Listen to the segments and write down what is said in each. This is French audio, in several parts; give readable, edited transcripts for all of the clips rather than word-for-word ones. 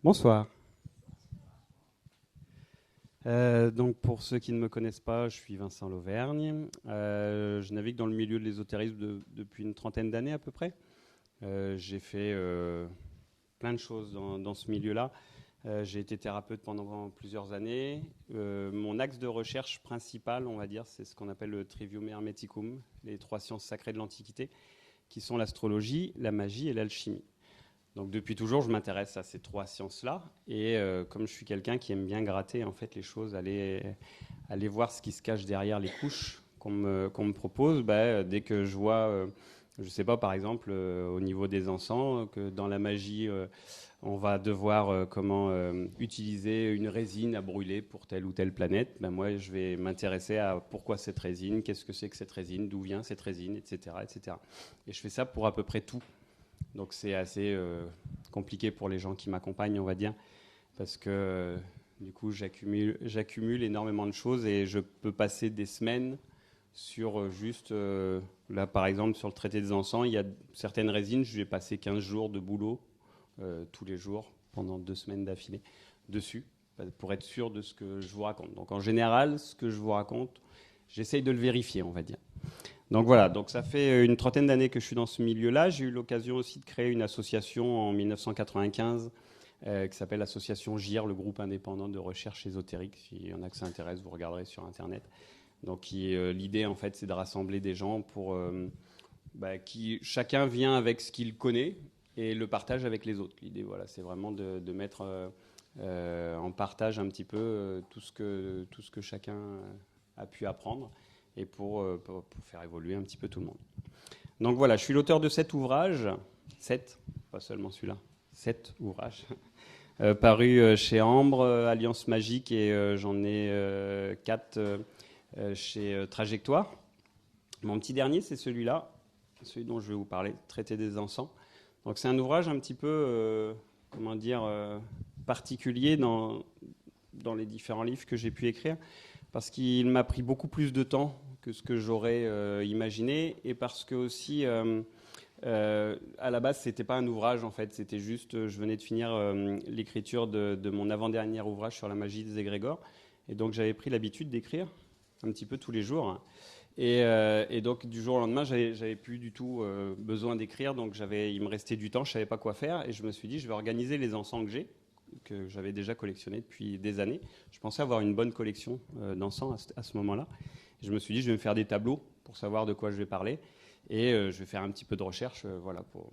Bonsoir. Donc pour ceux qui ne me connaissent pas, je suis Vincent Lauvergne. Je navigue dans le milieu de l'ésotérisme depuis une trentaine d'années à peu près. J'ai fait plein de choses dans ce milieu-là. J'ai été thérapeute pendant plusieurs années. Mon axe de recherche principal, on va dire, c'est ce qu'on appelle le Trivium Hermeticum, les trois sciences sacrées de l'Antiquité, qui sont l'astrologie, la magie et l'alchimie. Donc depuis toujours, je m'intéresse à ces trois sciences-là. Et comme je suis quelqu'un qui aime bien gratter en fait les choses, aller voir ce qui se cache derrière les couches qu'on me propose, dès que je vois, je ne sais pas, par exemple, au niveau des encens, que dans la magie, on va devoir utiliser une résine à brûler pour telle ou telle planète, moi, je vais m'intéresser à pourquoi cette résine, qu'est-ce que c'est que cette résine, d'où vient cette résine, etc., etc. Et je fais ça pour à peu près tout. Donc c'est assez compliqué pour les gens qui m'accompagnent, on va dire, parce que du coup j'accumule énormément de choses et je peux passer des semaines sur juste, là par exemple sur le traité des encens, il y a certaines résines, je vais passer 15 jours de boulot tous les jours pendant 2 semaines d'affilée dessus, pour être sûr de ce que je vous raconte. Donc en général, ce que je vous raconte, j'essaye de le vérifier, on va dire. Donc voilà, donc ça fait une trentaine d'années que je suis dans ce milieu-là. J'ai eu l'occasion aussi de créer une association en 1995 qui s'appelle l'association GIR, le groupe indépendant de recherche ésotérique. S'il y en a que ça intéresse, vous regarderez sur Internet. Donc l'idée, en fait, c'est de rassembler des gens pour qui chacun vient avec ce qu'il connaît et le partage avec les autres. L'idée, voilà, c'est vraiment de mettre en partage un petit peu tout ce que chacun a pu apprendre et pour faire évoluer un petit peu tout le monde. Donc voilà, je suis l'auteur de 7 ouvrages, 7, pas seulement celui-là, 7 ouvrages, parus chez Ambre, Alliance Magique, et j'en ai 4 chez Trajectoire. Mon petit dernier, c'est celui-là, celui dont je vais vous parler, Traité des encens. Donc c'est un ouvrage un petit peu, particulier dans les différents livres que j'ai pu écrire, parce qu'il m'a pris beaucoup plus de temps que ce que j'aurais imaginé, et parce que aussi, à la base, c'était pas un ouvrage en fait, c'était juste, je venais de finir l'écriture de mon avant-dernier ouvrage sur la magie des égrégores, et donc j'avais pris l'habitude d'écrire un petit peu tous les jours, et donc du jour au lendemain, j'avais plus du tout besoin d'écrire, donc il me restait du temps, je savais pas quoi faire, et je me suis dit, je vais organiser les encens que j'avais déjà collectionné depuis des années. Je pensais avoir une bonne collection d'encens à ce moment-là. Je me suis dit, je vais me faire des tableaux pour savoir de quoi je vais parler. Et je vais faire un petit peu de recherche,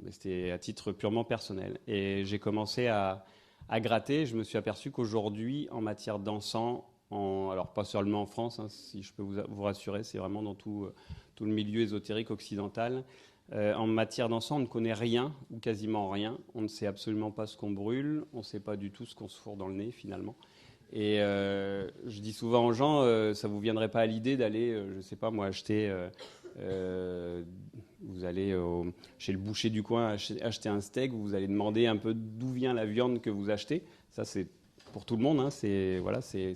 mais c'était à titre purement personnel. Et j'ai commencé à gratter. Je me suis aperçu qu'aujourd'hui, en matière d'encens, alors pas seulement en France, hein, si je peux vous rassurer, c'est vraiment dans tout le milieu ésotérique occidental. En matière d'encens, on ne connaît rien, ou quasiment rien. On ne sait absolument pas ce qu'on brûle. On ne sait pas du tout ce qu'on se fourre dans le nez, finalement. Et je dis souvent aux gens, ça ne vous viendrait pas à l'idée d'aller, je ne sais pas moi, acheter... vous allez chez le boucher du coin acheter un steak, vous allez demander un peu d'où vient la viande que vous achetez. Ça, c'est pour tout le monde, hein, c'est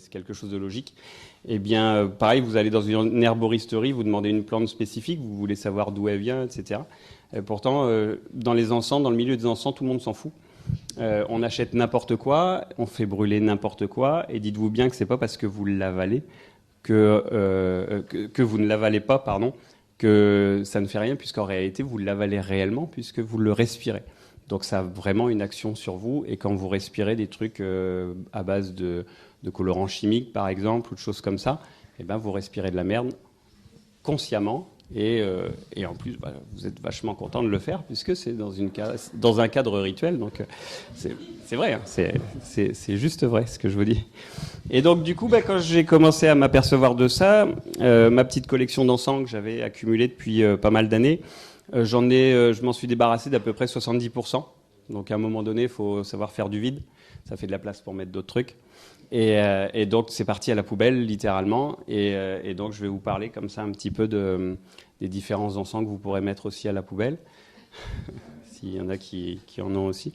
quelque chose de logique. Eh bien, pareil, vous allez dans une herboristerie, vous demandez une plante spécifique, vous voulez savoir d'où elle vient, etc. Et pourtant, dans les encens, dans le milieu des encens, tout le monde s'en fout. On achète n'importe quoi, on fait brûler n'importe quoi, et dites-vous bien que c'est pas parce que vous l'avalez que vous ne l'avalez pas, pardon, que ça ne fait rien, puisqu'en réalité, vous l'avalez réellement, puisque vous le respirez. Donc ça a vraiment une action sur vous, et quand vous respirez des trucs à base de colorants chimiques, par exemple, ou de choses comme ça, eh ben, vous respirez de la merde consciemment, et en plus, vous êtes vachement content de le faire, puisque c'est dans un cadre rituel, donc c'est vrai, hein, c'est juste vrai ce que je vous dis. Et donc du coup, quand j'ai commencé à m'apercevoir de ça, ma petite collection d'encens que j'avais accumulée depuis pas mal d'années, je m'en suis débarrassé d'à peu près 70%. Donc à un moment donné, il faut savoir faire du vide. Ça fait de la place pour mettre d'autres trucs. Et donc c'est parti à la poubelle, littéralement. Et donc je vais vous parler comme ça un petit peu des différents encens que vous pourrez mettre aussi à la poubelle. S'il y en a qui en ont aussi.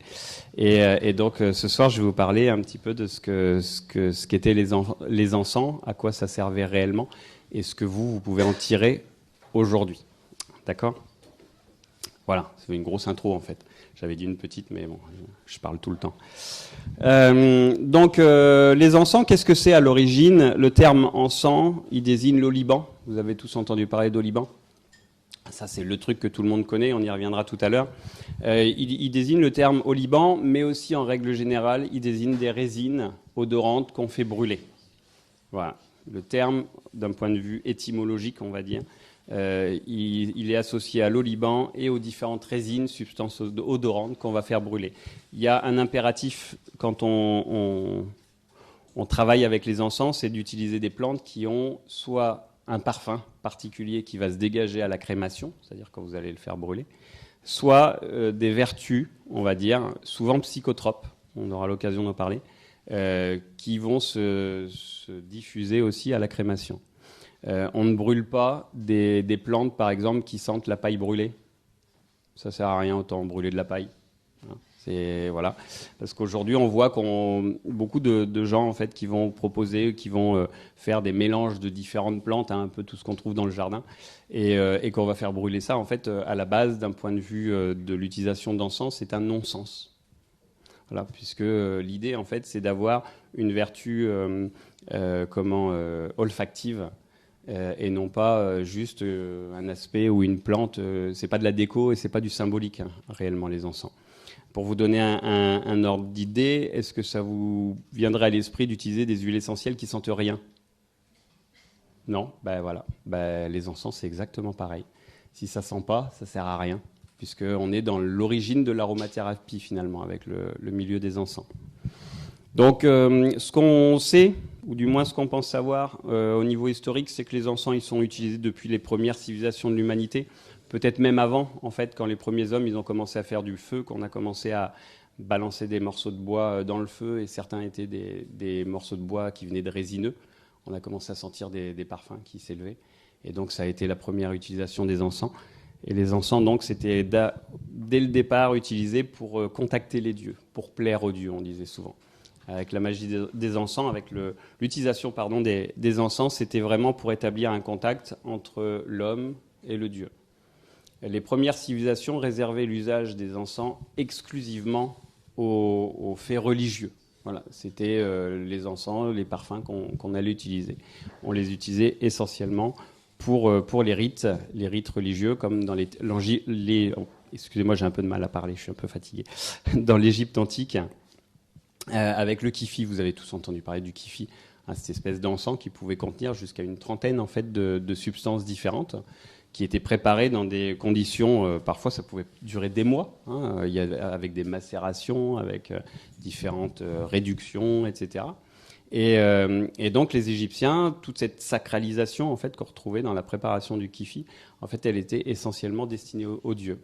Et donc ce soir, je vais vous parler un petit peu de ce qu'étaient les encens, à quoi ça servait réellement, et ce que vous pouvez en tirer aujourd'hui. D'accord ? Voilà, c'est une grosse intro en fait. J'avais dit une petite, mais bon, je parle tout le temps. Donc, les encens, qu'est-ce que c'est à l'origine? Le terme encens, il désigne l'oliban. Vous avez tous entendu parler d'oliban? Ça, c'est le truc que tout le monde connaît, on y reviendra tout à l'heure. Il désigne le terme oliban, mais aussi en règle générale, il désigne des résines odorantes qu'on fait brûler. Voilà. Le terme, d'un point de vue étymologique, on va dire, il est associé à l'oliban et aux différentes résines, substances odorantes qu'on va faire brûler. Il y a un impératif quand on travaille avec les encens, c'est d'utiliser des plantes qui ont soit un parfum particulier qui va se dégager à la crémation, c'est-à-dire quand vous allez le faire brûler, soit des vertus, on va dire, souvent psychotropes, on aura l'occasion d'en parler, qui vont se diffuser aussi à la crémation. On ne brûle pas des plantes, par exemple, qui sentent la paille brûlée. Ça ne sert à rien, autant brûler de la paille. Voilà. Parce qu'aujourd'hui, on voit beaucoup de gens en fait, qui vont proposer, qui vont faire des mélanges de différentes plantes, hein, un peu tout ce qu'on trouve dans le jardin, et qu'on va faire brûler ça. En fait, à la base, d'un point de vue de l'utilisation d'encens, c'est un non-sens. Voilà, puisque l'idée, en fait, c'est d'avoir une vertu olfactive et non pas juste un aspect ou une plante. C'est pas de la déco et c'est pas du symbolique, hein, réellement, les encens. Pour vous donner un ordre d'idée, est-ce que ça vous viendrait à l'esprit d'utiliser des huiles essentielles qui sentent rien? Non? Ben voilà. Ben, les encens, c'est exactement pareil. Si ça sent pas, ça sert à rien, puisqu'on est dans l'origine de l'aromathérapie, finalement, avec le milieu des encens. Donc, ce qu'on sait, ou du moins ce qu'on pense savoir au niveau historique, c'est que les encens, ils sont utilisés depuis les premières civilisations de l'humanité. Peut-être même avant, en fait, quand les premiers hommes ils ont commencé à faire du feu, qu'on a commencé à balancer des morceaux de bois dans le feu, et certains étaient des morceaux de bois qui venaient de résineux. On a commencé à sentir des parfums qui s'élevaient. Et donc, ça a été la première utilisation des encens. Et les encens, donc, c'était dès le départ utilisé pour contacter les dieux, pour plaire aux dieux, on disait souvent. Avec la magie des encens, avec l'utilisation des encens, c'était vraiment pour établir un contact entre l'homme et le dieu. Les premières civilisations réservaient l'usage des encens exclusivement aux faits religieux. Voilà, c'était les encens, les parfums qu'on allait utiliser. On les utilisait essentiellement pour les rites religieux, comme dans excusez-moi, j'ai un peu de mal à parler, je suis un peu fatigué. Dans l'Égypte antique, avec le kifi, vous avez tous entendu parler du kifi, hein, cette espèce d'encens qui pouvait contenir jusqu'à une trentaine en fait, de substances différentes, qui étaient préparées dans des conditions, parfois ça pouvait durer des mois, hein, avec des macérations, avec différentes réductions, etc. Et donc les Égyptiens, toute cette sacralisation en fait, qu'on retrouvait dans la préparation du kifi, en fait, elle était essentiellement destinée aux dieux.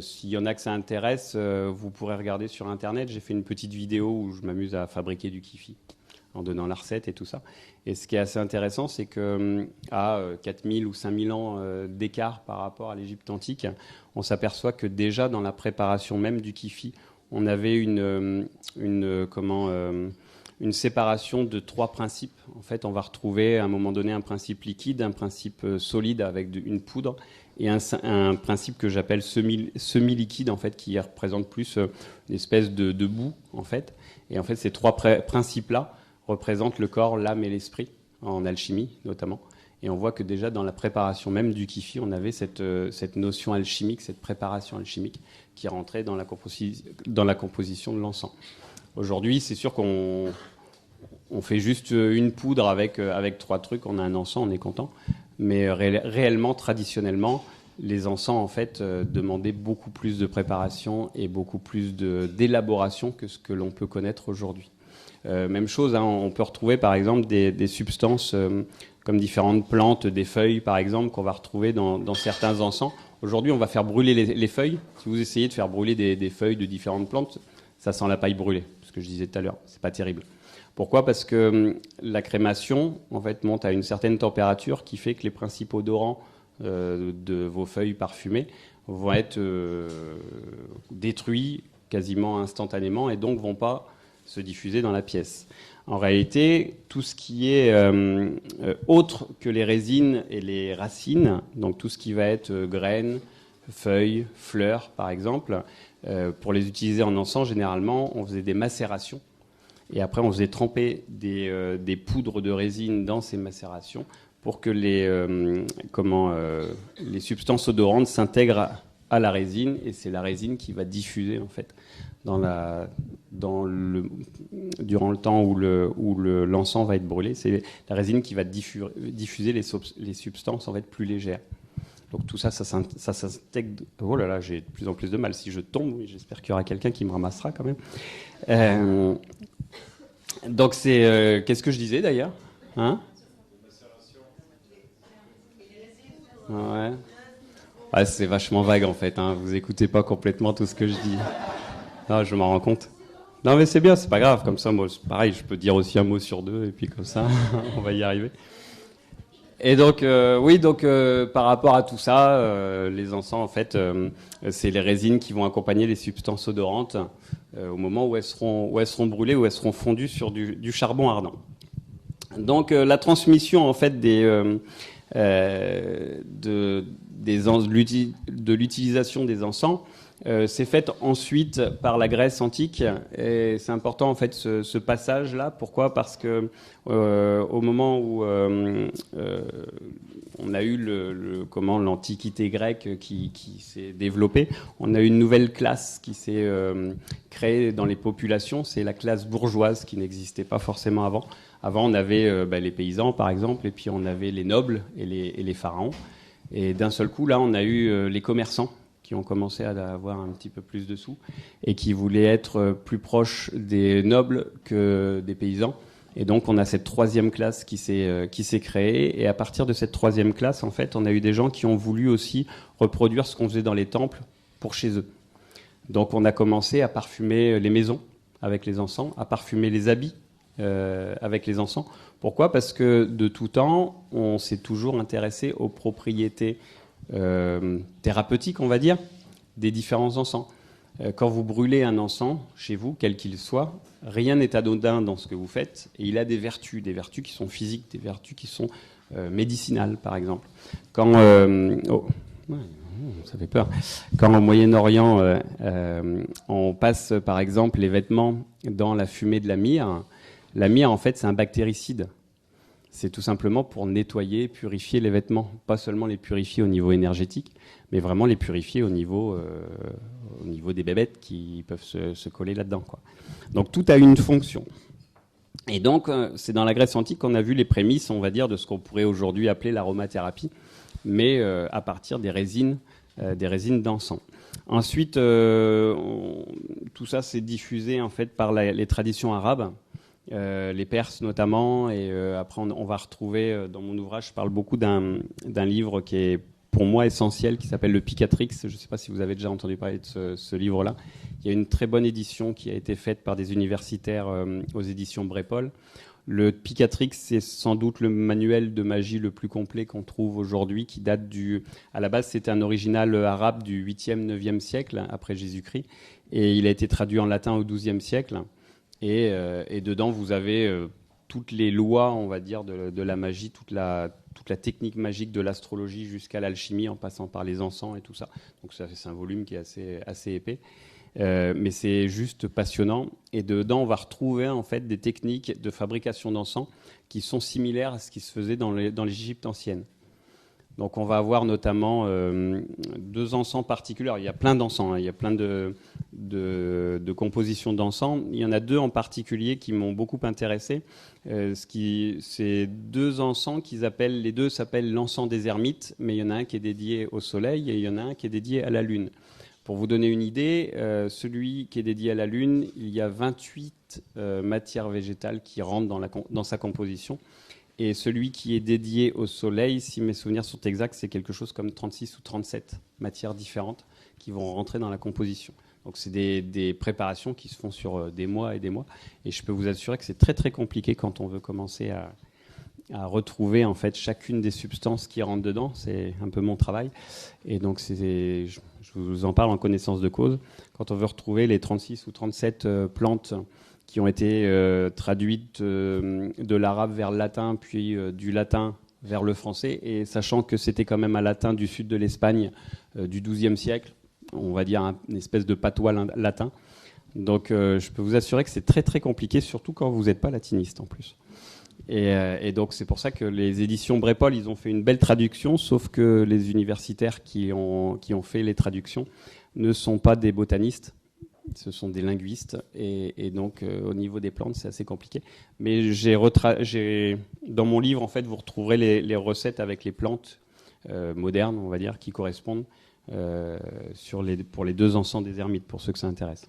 S'il y en a que ça intéresse, vous pourrez regarder sur Internet. J'ai fait une petite vidéo où je m'amuse à fabriquer du kifi en donnant la recette et tout ça. Et ce qui est assez intéressant, c'est qu'à 4000 ou 5000 ans d'écart par rapport à l'Égypte antique, on s'aperçoit que déjà dans la préparation même du kifi, on avait une séparation de 3 principes. En fait, on va retrouver à un moment donné un principe liquide, un principe solide avec une poudre et un principe que j'appelle semi-liquide, en fait, qui représente plus une espèce de boue, en fait. Et en fait, ces 3 principes-là représentent le corps, l'âme et l'esprit, en alchimie notamment. Et on voit que déjà dans la préparation même du kifi, on avait cette notion alchimique, cette préparation alchimique qui rentrait dans la composition de l'encens. Aujourd'hui, c'est sûr qu'on fait juste une poudre avec 3 trucs, on a un encens, on est content. Mais réellement, traditionnellement, les encens, en fait, demandaient beaucoup plus de préparation et beaucoup plus d'élaboration que ce que l'on peut connaître aujourd'hui. Même chose, hein, on peut retrouver, par exemple, des substances comme différentes plantes, des feuilles, par exemple, qu'on va retrouver dans certains encens. Aujourd'hui, on va faire brûler les feuilles. Si vous essayez de faire brûler des feuilles de différentes plantes, ça sent la paille brûlée, ce que je disais tout à l'heure. C'est pas terrible. Pourquoi ? Parce que la crémation, en fait, monte à une certaine température qui fait que les principes odorants de vos feuilles parfumées vont être détruits quasiment instantanément et donc vont pas se diffuser dans la pièce. En réalité, tout ce qui est autre que les résines et les racines, donc tout ce qui va être graines, feuilles, fleurs par exemple. Pour les utiliser en encens, généralement, on faisait des macérations. Et après, on faisait tremper des poudres de résine dans ces macérations pour que les substances odorantes s'intègrent à la résine. Et c'est la résine qui va diffuser, en fait, durant le temps où l'encens va être brûlé. C'est la résine qui va diffuser les substances, en fait, plus légères. Donc tout ça s'intègre. Oh là là, j'ai de plus en plus de mal. Si je tombe, j'espère qu'il y aura quelqu'un qui me ramassera quand même. Donc c'est... qu'est-ce que je disais d'ailleurs, hein? Ouais. Ah, c'est vachement vague en fait, hein. Vous écoutez pas complètement tout ce que je dis. Non, je m'en rends compte. Non mais c'est bien, c'est pas grave. Comme ça, moi, pareil, je peux dire aussi un mot sur deux et puis comme ça, on va y arriver. Et donc, par rapport à tout ça, les encens, en fait, c'est les résines qui vont accompagner les substances odorantes au moment où elles seront brûlées, où elles seront fondues sur du charbon ardent. Donc, la transmission, en fait, de l'utilisation des encens, c'est fait ensuite par la Grèce antique, et c'est important en fait ce passage-là. Pourquoi ? Parce que au moment où on a eu l'Antiquité grecque qui s'est développée, on a eu une nouvelle classe qui s'est créée dans les populations. C'est la classe bourgeoise qui n'existait pas forcément avant. Avant, on avait les paysans, par exemple, et puis on avait les nobles et les pharaons. Et d'un seul coup, là, on a eu les commerçants qui ont commencé à avoir un petit peu plus de sous et qui voulaient être plus proches des nobles que des paysans. Et donc, on a cette troisième classe qui s'est créée. Et à partir de cette troisième classe, en fait, on a eu des gens qui ont voulu aussi reproduire ce qu'on faisait dans les temples pour chez eux. Donc, on a commencé à parfumer les maisons avec les encens, à parfumer les habits avec les encens. Pourquoi ? Parce que de tout temps, on s'est toujours intéressé aux propriétés thérapeutiques, on va dire, des différents encens. Quand vous brûlez un encens chez vous, quel qu'il soit, rien n'est anodin dans ce que vous faites, et il a des vertus qui sont physiques, des vertus qui sont médicinales, par exemple. Quand ça fait peur. Quand au Moyen-Orient, on passe, par exemple, les vêtements dans la fumée de la myrrhe, en fait, c'est un bactéricide. C'est tout simplement pour nettoyer, purifier les vêtements. Pas seulement les purifier au niveau énergétique, mais vraiment les purifier au niveau des bébêtes qui peuvent se coller là-dedans, quoi. Donc tout a une fonction. Et donc, c'est dans la Grèce antique qu'on a vu les prémices, on va dire, de ce qu'on pourrait aujourd'hui appeler l'aromathérapie, mais à partir des résines d'encens. Ensuite, tout ça s'est diffusé en fait par les traditions arabes. Les Perses notamment, et après on va retrouver dans mon ouvrage, je parle beaucoup d'un livre qui est pour moi essentiel, qui s'appelle le Picatrix. Je ne sais pas si vous avez déjà entendu parler de ce livre-là. Il y a une très bonne édition qui a été faite par des universitaires aux éditions Brépol. Le Picatrix, c'est sans doute le manuel de magie le plus complet qu'on trouve aujourd'hui, qui date à la base, c'était un original arabe du 8e, 9e siècle, après Jésus-Christ, et il a été traduit en latin au 12e siècle. Et dedans, vous avez toutes les lois, on va dire, de la magie, toute la technique magique de l'astrologie jusqu'à l'alchimie, en passant par les encens et tout ça. Donc c'est un volume qui est assez épais. Mais c'est juste passionnant. Et dedans, on va retrouver en fait des techniques de fabrication d'encens qui sont similaires à ce qui se faisait dans l'Égypte ancienne. Donc on va avoir notamment deux encens particuliers. Il y a plein d'encens, hein. Il y a plein de compositions d'encens. Il y en a deux en particulier qui m'ont beaucoup intéressé. C'est deux encens les deux s'appellent l'encens des ermites, mais il y en a un qui est dédié au soleil et il y en a un qui est dédié à la lune. Pour vous donner une idée, celui qui est dédié à la lune, il y a 28 matières végétales qui rentrent dans sa composition. Et celui qui est dédié au soleil, si mes souvenirs sont exacts, c'est quelque chose comme 36 ou 37 matières différentes qui vont rentrer dans la composition. Donc c'est des préparations qui se font sur des mois et des mois. Et je peux vous assurer que c'est très très compliqué quand on veut commencer à retrouver en fait chacune des substances qui rentrent dedans. C'est un peu mon travail. Et donc je vous en parle en connaissance de cause. Quand on veut retrouver les 36 ou 37 plantes qui ont été traduites de l'arabe vers le latin, puis du latin vers le français, et sachant que c'était quand même un latin du sud de l'Espagne du XIIe siècle, on va dire une espèce de patois latin. Donc je peux vous assurer que c'est très très compliqué, surtout quand vous n'êtes pas latiniste en plus. Et donc c'est pour ça que les éditions Brépol, ils ont fait une belle traduction, sauf que les universitaires qui ont fait les traductions ne sont pas des botanistes, ce sont des linguistes, et donc au niveau des plantes, c'est assez compliqué. Mais dans mon livre, en fait, vous retrouverez les recettes avec les plantes modernes, on va dire, qui correspondent pour les 2 encens des ermites, pour ceux que ça intéresse.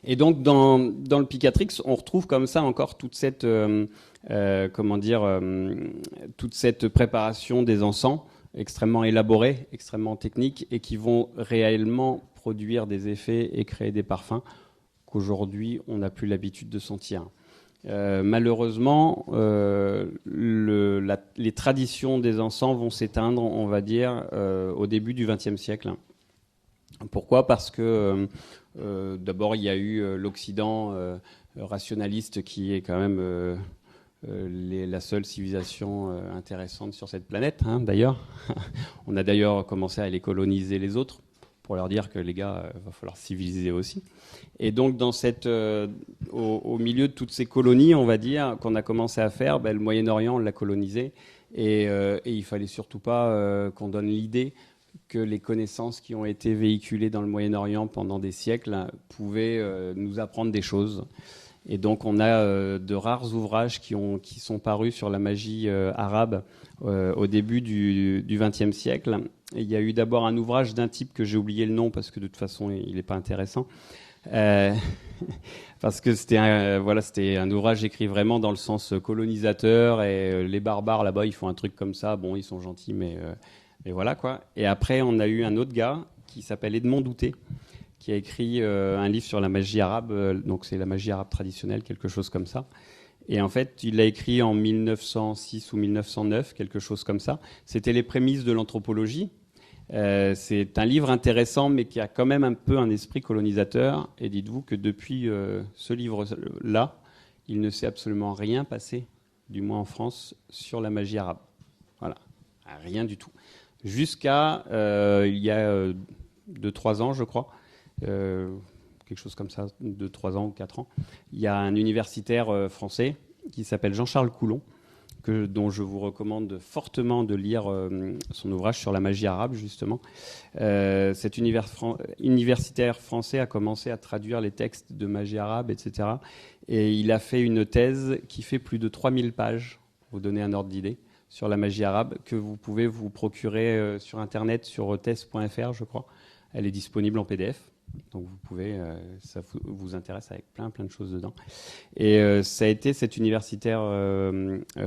Et donc, dans le Picatrix, on retrouve comme ça encore toute cette, toute cette préparation des encens extrêmement élaborés, extrêmement techniques, et qui vont réellement produire des effets et créer des parfums qu'aujourd'hui, on n'a plus l'habitude de sentir. Malheureusement, les traditions des encens vont s'éteindre, on va dire, au début du XXe siècle. Pourquoi ? Parce que d'abord, il y a eu l'Occident rationaliste qui est quand même la seule civilisation intéressante sur cette planète, hein, d'ailleurs. On a d'ailleurs commencé à aller coloniser les autres pour leur dire que les gars, va falloir civiliser aussi. Et donc, au milieu de toutes ces colonies, on va dire, qu'on a commencé à faire, le Moyen-Orient, on l'a colonisé. Et il fallait surtout pas qu'on donne l'idée que les connaissances qui ont été véhiculées dans le Moyen-Orient pendant des siècles pouvaient nous apprendre des choses. Et donc on a de rares ouvrages qui sont parus sur la magie arabe au début du XXe siècle. Et il y a eu d'abord un ouvrage d'un type que j'ai oublié le nom parce que de toute façon il n'est pas intéressant. Parce que c'était un ouvrage écrit vraiment dans le sens colonisateur, et les barbares là-bas ils font un truc comme ça, bon ils sont gentils mais voilà quoi. Et après on a eu un autre gars qui s'appelle Edmond Douté, qui a écrit un livre sur la magie arabe, donc c'est la magie arabe traditionnelle, quelque chose comme ça. Et en fait, il l'a écrit en 1906 ou 1909, quelque chose comme ça. C'était les prémices de l'anthropologie. C'est un livre intéressant, mais qui a quand même un peu un esprit colonisateur. Et dites-vous que depuis ce livre-là, il ne s'est absolument rien passé, du moins en France, sur la magie arabe. Voilà, rien du tout. Jusqu'à il y a 2-3 ans, je crois, quelque chose comme ça, 2-3 ans ou 4 ans, il y a un universitaire français qui s'appelle Jean-Charles Coulon, dont je vous recommande fortement de lire son ouvrage sur la magie arabe, justement. Cet universitaire français a commencé à traduire les textes de magie arabe, etc. Et il a fait une thèse qui fait plus de 3000 pages, pour vous donner un ordre d'idée, sur la magie arabe, que vous pouvez vous procurer sur Internet, sur thèse.fr, je crois. Elle est disponible en PDF. Donc vous pouvez, ça vous intéresse, avec plein de choses dedans. Et ça a été cet universitaire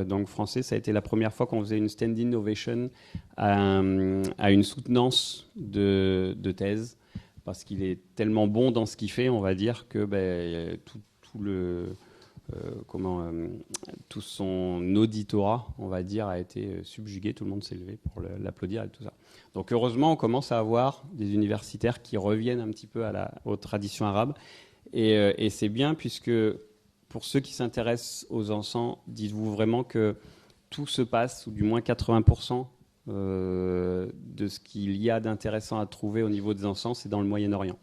donc français, ça a été la première fois qu'on faisait une standing ovation à une soutenance de thèse, parce qu'il est tellement bon dans ce qu'il fait, on va dire, que tout son auditorat, on va dire, a été subjugué. Tout le monde s'est levé pour l'applaudir et tout ça. Donc heureusement, on commence à avoir des universitaires qui reviennent un petit peu aux traditions arabes. Et c'est bien, puisque pour ceux qui s'intéressent aux encens, dites-vous vraiment que tout se passe, ou du moins 80% de ce qu'il y a d'intéressant à trouver au niveau des encens, c'est dans le Moyen-Orient.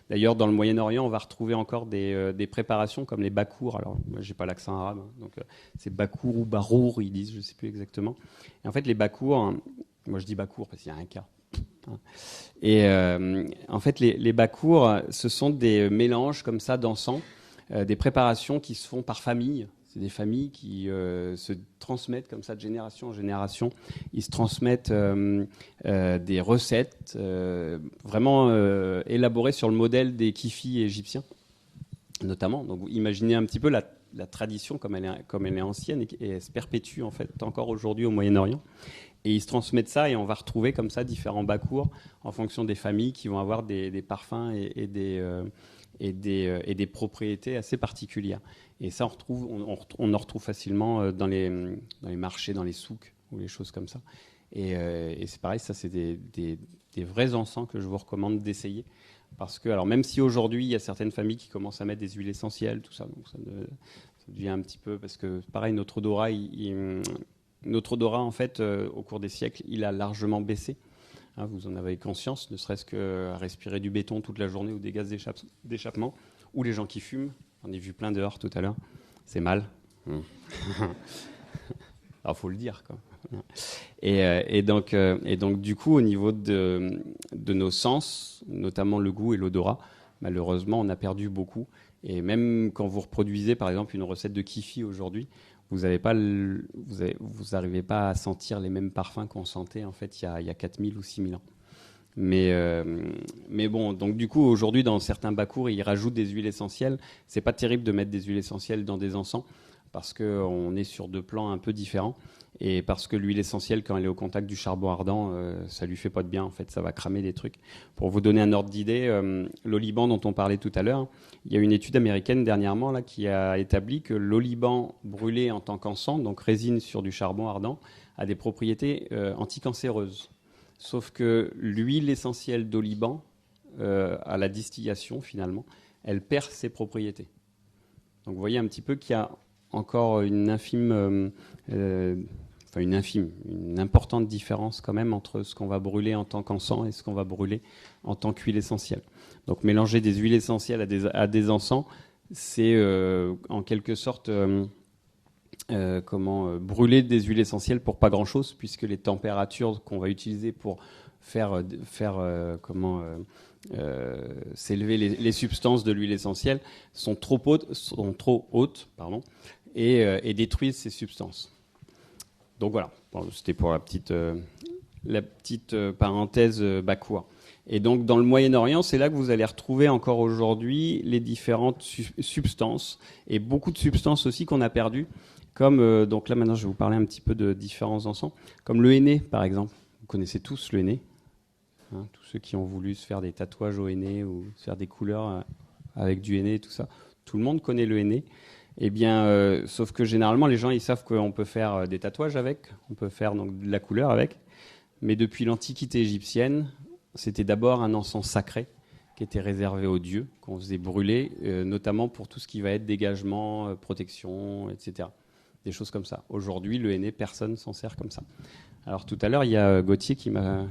D'ailleurs, dans le Moyen-Orient, on va retrouver encore des préparations comme les bakours. Alors, moi, j'ai pas l'accent arabe, hein, donc c'est bakour ou barour, ils disent, je sais plus exactement. Et en fait, les bakours, hein, moi je dis bakour parce qu'il y a un cas. Et en fait, les bakours, ce sont des mélanges comme ça d'encens, des préparations qui se font par famille. C'est des familles qui se transmettent comme ça de génération en génération. Ils se transmettent des recettes vraiment élaborées sur le modèle des kifis égyptiens, notamment. Donc, vous imaginez un petit peu la tradition comme elle est ancienne, et elle se perpétue en fait encore aujourd'hui au Moyen-Orient. Et ils se transmettent ça, et on va retrouver comme ça différents bakours en fonction des familles qui vont avoir des parfums et des propriétés assez particulières. Et ça, on en retrouve facilement dans les marchés, dans les souks, ou les choses comme ça. Et c'est pareil, ça, c'est des vrais encens que je vous recommande d'essayer. Parce que, alors, même si aujourd'hui, il y a certaines familles qui commencent à mettre des huiles essentielles, tout ça, donc ça devient un petit peu... Parce que, pareil, notre odorat, il notre odorat, en fait, au cours des siècles, il a largement baissé. Hein, vous en avez conscience, ne serait-ce qu'à respirer du béton toute la journée ou des gaz d'échappement, ou les gens qui fument. On a vu plein dehors tout à l'heure. C'est mal. Alors, faut le dire, quoi. Et donc, du coup, au niveau de nos sens, notamment le goût et l'odorat, malheureusement, on a perdu beaucoup. Et même quand vous reproduisez, par exemple, une recette de kifi aujourd'hui, vous n'arrivez pas à sentir les mêmes parfums qu'on sentait en fait il y a 4000 ou 6000 ans. Mais bon, donc du coup, aujourd'hui, dans certains bakours, ils rajoutent des huiles essentielles. C'est pas terrible de mettre des huiles essentielles dans des encens parce qu'on est sur deux plans un peu différents. Et parce que l'huile essentielle, quand elle est au contact du charbon ardent, ça lui fait pas de bien, en fait, ça va cramer des trucs. Pour vous donner un ordre d'idée, l'oliban dont on parlait tout à l'heure, il y a une étude américaine dernièrement là, qui a établi que l'oliban brûlé en tant qu'encens, donc résine sur du charbon ardent, a des propriétés anticancéreuses. Sauf que l'huile essentielle d'oliban, à la distillation finalement, elle perd ses propriétés. Donc vous voyez un petit peu qu'il y a encore une importante différence quand même entre ce qu'on va brûler en tant qu'encens et ce qu'on va brûler en tant qu'huile essentielle. Donc mélanger des huiles essentielles à des encens, c'est en quelque sorte brûler des huiles essentielles pour pas grand-chose, puisque les températures qu'on va utiliser pour faire s'élever les substances de l'huile essentielle sont trop hautes, et détruisent ces substances. Donc voilà, c'était pour la petite parenthèse bakour. Et donc dans le Moyen-Orient, c'est là que vous allez retrouver encore aujourd'hui les différentes substances, et beaucoup de substances aussi qu'on a perdues, comme donc là maintenant je vais vous parler un petit peu de différents encens, comme le henné par exemple. Vous connaissez tous le henné, hein, tous ceux qui ont voulu se faire des tatouages au henné ou se faire des couleurs avec du henné et tout ça. Tout le monde connaît le henné. Eh bien, sauf que généralement, les gens, ils savent qu'on peut faire des tatouages avec, on peut faire donc de la couleur avec. Mais depuis l'Antiquité égyptienne, c'était d'abord un encens sacré qui était réservé aux dieux, qu'on faisait brûler, notamment pour tout ce qui va être dégagement, protection, etc. Des choses comme ça. Aujourd'hui, le henné, personne s'en sert comme ça. Alors tout à l'heure, il y a Gauthier qui m'a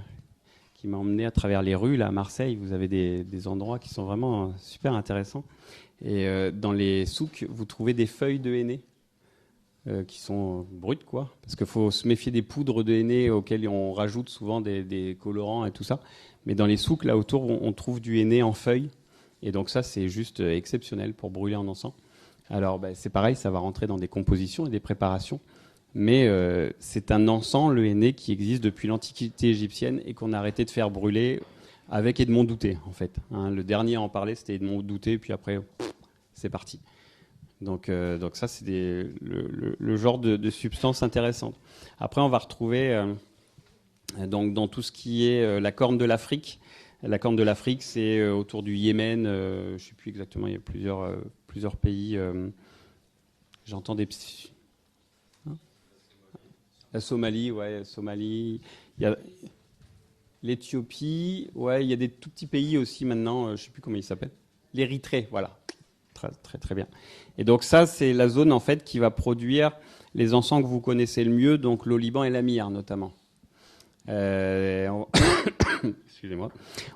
emmené à travers les rues là, à Marseille. Vous avez des endroits qui sont vraiment super intéressants. Et dans les souks, vous trouvez des feuilles de henné qui sont brutes, quoi. Parce qu'il faut se méfier des poudres de henné auxquelles on rajoute souvent des colorants et tout ça. Mais dans les souks, là autour, on trouve du henné en feuilles. Et donc ça, c'est juste exceptionnel pour brûler en encens. Alors, c'est pareil, ça va rentrer dans des compositions et des préparations. Mais c'est un encens, le henné, qui existe depuis l'Antiquité égyptienne et qu'on a arrêté de faire brûler avec Edmond Douté, en fait. Hein, le dernier à en parler, c'était Edmond Douté, puis après, c'est parti. Donc ça, c'est le genre de substance intéressante. Après, on va retrouver donc dans tout ce qui est la corne de l'Afrique. La corne de l'Afrique, c'est autour du Yémen. Je ne sais plus exactement, il y a plusieurs pays. J'entends des... Hein, la Somalie, ouais, Somalie. Il y a l'Éthiopie, ouais, il y a des tout petits pays aussi maintenant, je ne sais plus comment ils s'appellent. L'Érythrée, voilà. Très, très, très bien. Et donc ça, c'est la zone en fait qui va produire les encens que vous connaissez le mieux, donc l'oliban et la myrrhe notamment. Excusez-moi.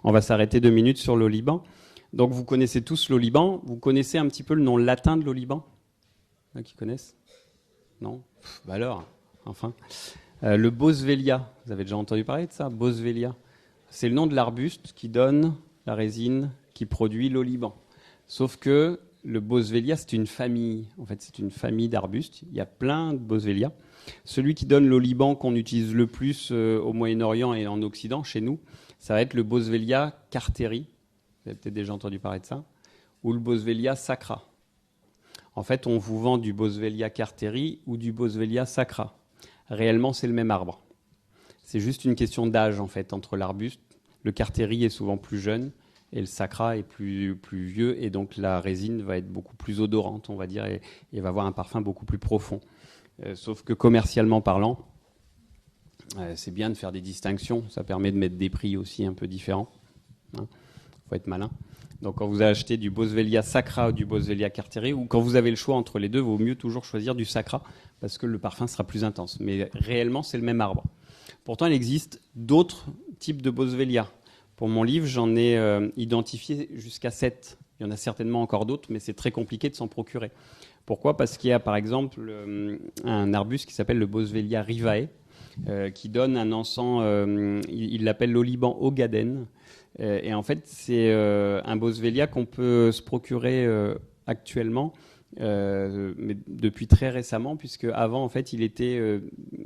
On va s'arrêter 2 minutes sur l'oliban. Donc vous connaissez tous l'oliban. Vous connaissez un petit peu le nom latin de l'oliban ? Qui connaissent ? Non ? Alors, enfin. Le Boswellia, vous avez déjà entendu parler de ça ? Boswellia. C'est le nom de l'arbuste qui donne la résine qui produit l'oliban. Sauf que le Boswellia, c'est une famille. En fait, c'est une famille d'arbustes. Il y a plein de Boswellia. Celui qui donne l'oliban qu'on utilise le plus au Moyen-Orient et en Occident, chez nous, ça va être le Boswellia carteri. Vous avez peut-être déjà entendu parler de ça. Ou le Boswellia sacra. En fait, on vous vend du Boswellia carteri ou du Boswellia sacra. Réellement, c'est le même arbre. C'est juste une question d'âge, en fait, entre l'arbuste. Le carteri est souvent plus jeune et le sacra est plus vieux. Et donc, la résine va être beaucoup plus odorante, on va dire, et va avoir un parfum beaucoup plus profond. Sauf que commercialement parlant, c'est bien de faire des distinctions. Ça permet de mettre des prix aussi un peu différents. Hein. faut être malin. Donc quand vous achetez du Boswellia sacra ou du Boswellia carteri, ou quand vous avez le choix entre les deux, il vaut mieux toujours choisir du sacra, parce que le parfum sera plus intense. Mais réellement, c'est le même arbre. Pourtant, il existe d'autres types de Boswellia. Pour mon livre, j'en ai identifié jusqu'à 7. Il y en a certainement encore d'autres, mais c'est très compliqué de s'en procurer. Pourquoi ? Parce qu'il y a par exemple un arbuste qui s'appelle le Boswellia rivae, qui donne un encens, il l'appelle l'oliban Ogaden. Et en fait, c'est un Boswellia qu'on peut se procurer actuellement, mais depuis très récemment, puisque avant, en fait, il était.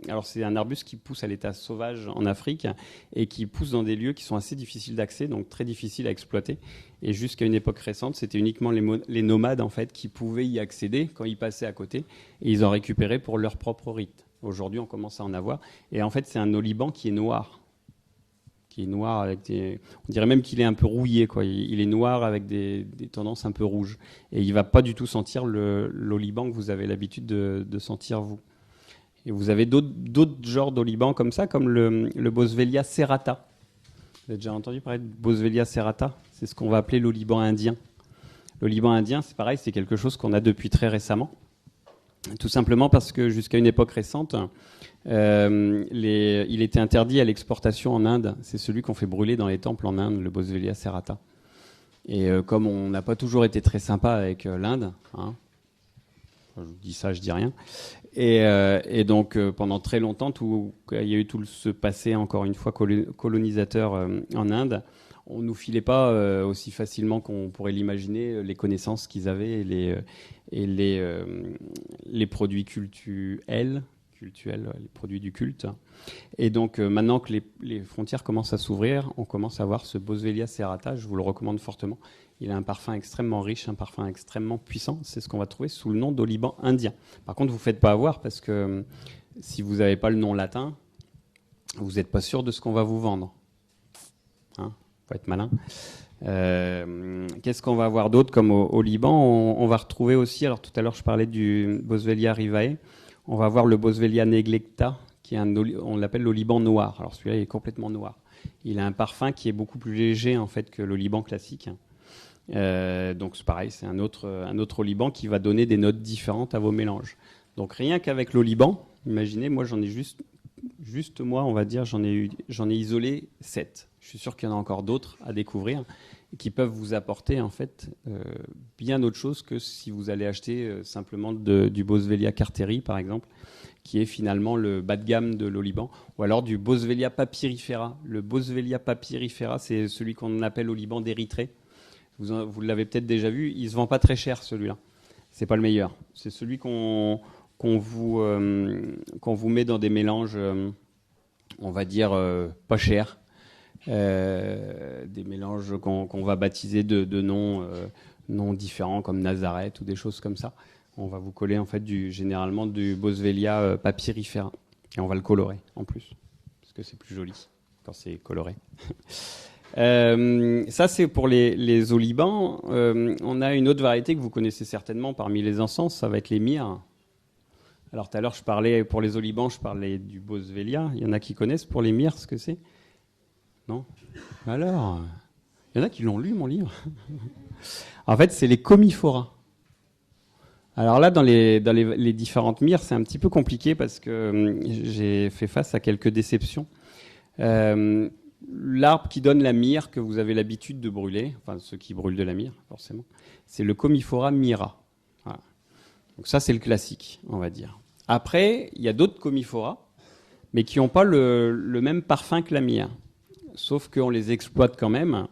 Alors, c'est un arbuste qui pousse à l'état sauvage en Afrique et qui pousse dans des lieux qui sont assez difficiles d'accès, donc très difficiles à exploiter. Et jusqu'à une époque récente, c'était uniquement les nomades, en fait, qui pouvaient y accéder quand ils passaient à côté, et ils en récupéraient pour leur propre rite. Aujourd'hui, on commence à en avoir. Et en fait, c'est un oliban qui est noir. Avec on dirait même qu'il est un peu rouillé, quoi. Il est noir avec des tendances un peu rouges. Et il ne va pas du tout sentir l'oliban que vous avez l'habitude de sentir, vous. Et vous avez d'autres genres d'oliban comme ça, comme le Boswellia serrata. Vous avez déjà entendu parler de Boswellia serrata ? C'est ce qu'on va appeler l'oliban indien. L'oliban indien, c'est pareil, c'est quelque chose qu'on a depuis très récemment. Tout simplement parce que jusqu'à une époque récente, il était interdit à l'exportation en Inde. C'est celui qu'on fait brûler dans les temples en Inde, le Boswellia serrata. Et comme on n'a pas toujours été très sympa avec l'Inde, hein, je dis ça, je dis rien. Et donc pendant très longtemps, il y a eu tout ce passé, encore une fois, colonisateur en Inde. On ne nous filait pas aussi facilement qu'on pourrait l'imaginer les connaissances qu'ils avaient et les produits cultuels, les produits du culte. Et donc maintenant que les frontières commencent à s'ouvrir, on commence à voir ce Boswellia serrata. Je vous le recommande fortement. Il a un parfum extrêmement riche, un parfum extrêmement puissant. C'est ce qu'on va trouver sous le nom d'oliban indien. Par contre, vous ne vous faites pas avoir parce que si vous n'avez pas le nom latin, vous n'êtes pas sûr de ce qu'on va vous vendre. Hein, faut être malin. Qu'est-ce qu'on va avoir d'autre comme au Liban ? On va retrouver aussi, alors tout à l'heure je parlais du Boswellia rivae, on va avoir le Boswellia neglecta, qui est on l'appelle l'oliban noir. Alors celui-là il est complètement noir. Il a un parfum qui est beaucoup plus léger en fait que l'oliban classique. Donc c'est pareil, c'est un autre oliban qui va donner des notes différentes à vos mélanges. Donc rien qu'avec l'oliban, imaginez, moi j'en ai juste moi, on va dire, j'en ai isolé 7. Je suis sûr qu'il y en a encore d'autres à découvrir et qui peuvent vous apporter en fait bien autre chose que si vous allez acheter simplement du Boswellia carteri par exemple, qui est finalement le bas de gamme de l'oliban, ou alors du Boswellia papyrifera. Le Boswellia papyrifera, c'est celui qu'on appelle oliban d'Érythrée. Vous l'avez peut-être déjà vu, il ne se vend pas très cher celui-là. C'est pas le meilleur. C'est celui qu'on vous met dans des mélanges, on va dire, pas chers. Des mélanges qu'on va baptiser de noms différents comme Nazareth ou des choses comme ça. On va vous coller en fait généralement du Boswellia papyrifera et on va le colorer en plus parce que c'est plus joli quand c'est coloré. Ça c'est pour les olibans. On a une autre variété que vous connaissez certainement parmi les encens, ça va être les myrrhes. Alors tout à l'heure je parlais pour les olibans, je parlais du Boswellia. Il y en a qui connaissent pour les myrrhes ce que c'est ? Non ? Alors, il y en a qui l'ont lu, mon livre. En fait, c'est les commiphora. Alors là, dans les différentes myrrhes, c'est un petit peu compliqué parce que j'ai fait face à quelques déceptions. L'arbre qui donne la myrrhe que vous avez l'habitude de brûler, enfin ceux qui brûlent de la myrrhe, forcément, c'est le Commiphora myrrha. Voilà. Donc ça, c'est le classique, on va dire. Après, il y a d'autres commiphora, mais qui n'ont pas le même parfum que la myrrhe. Sauf qu'on les exploite quand même,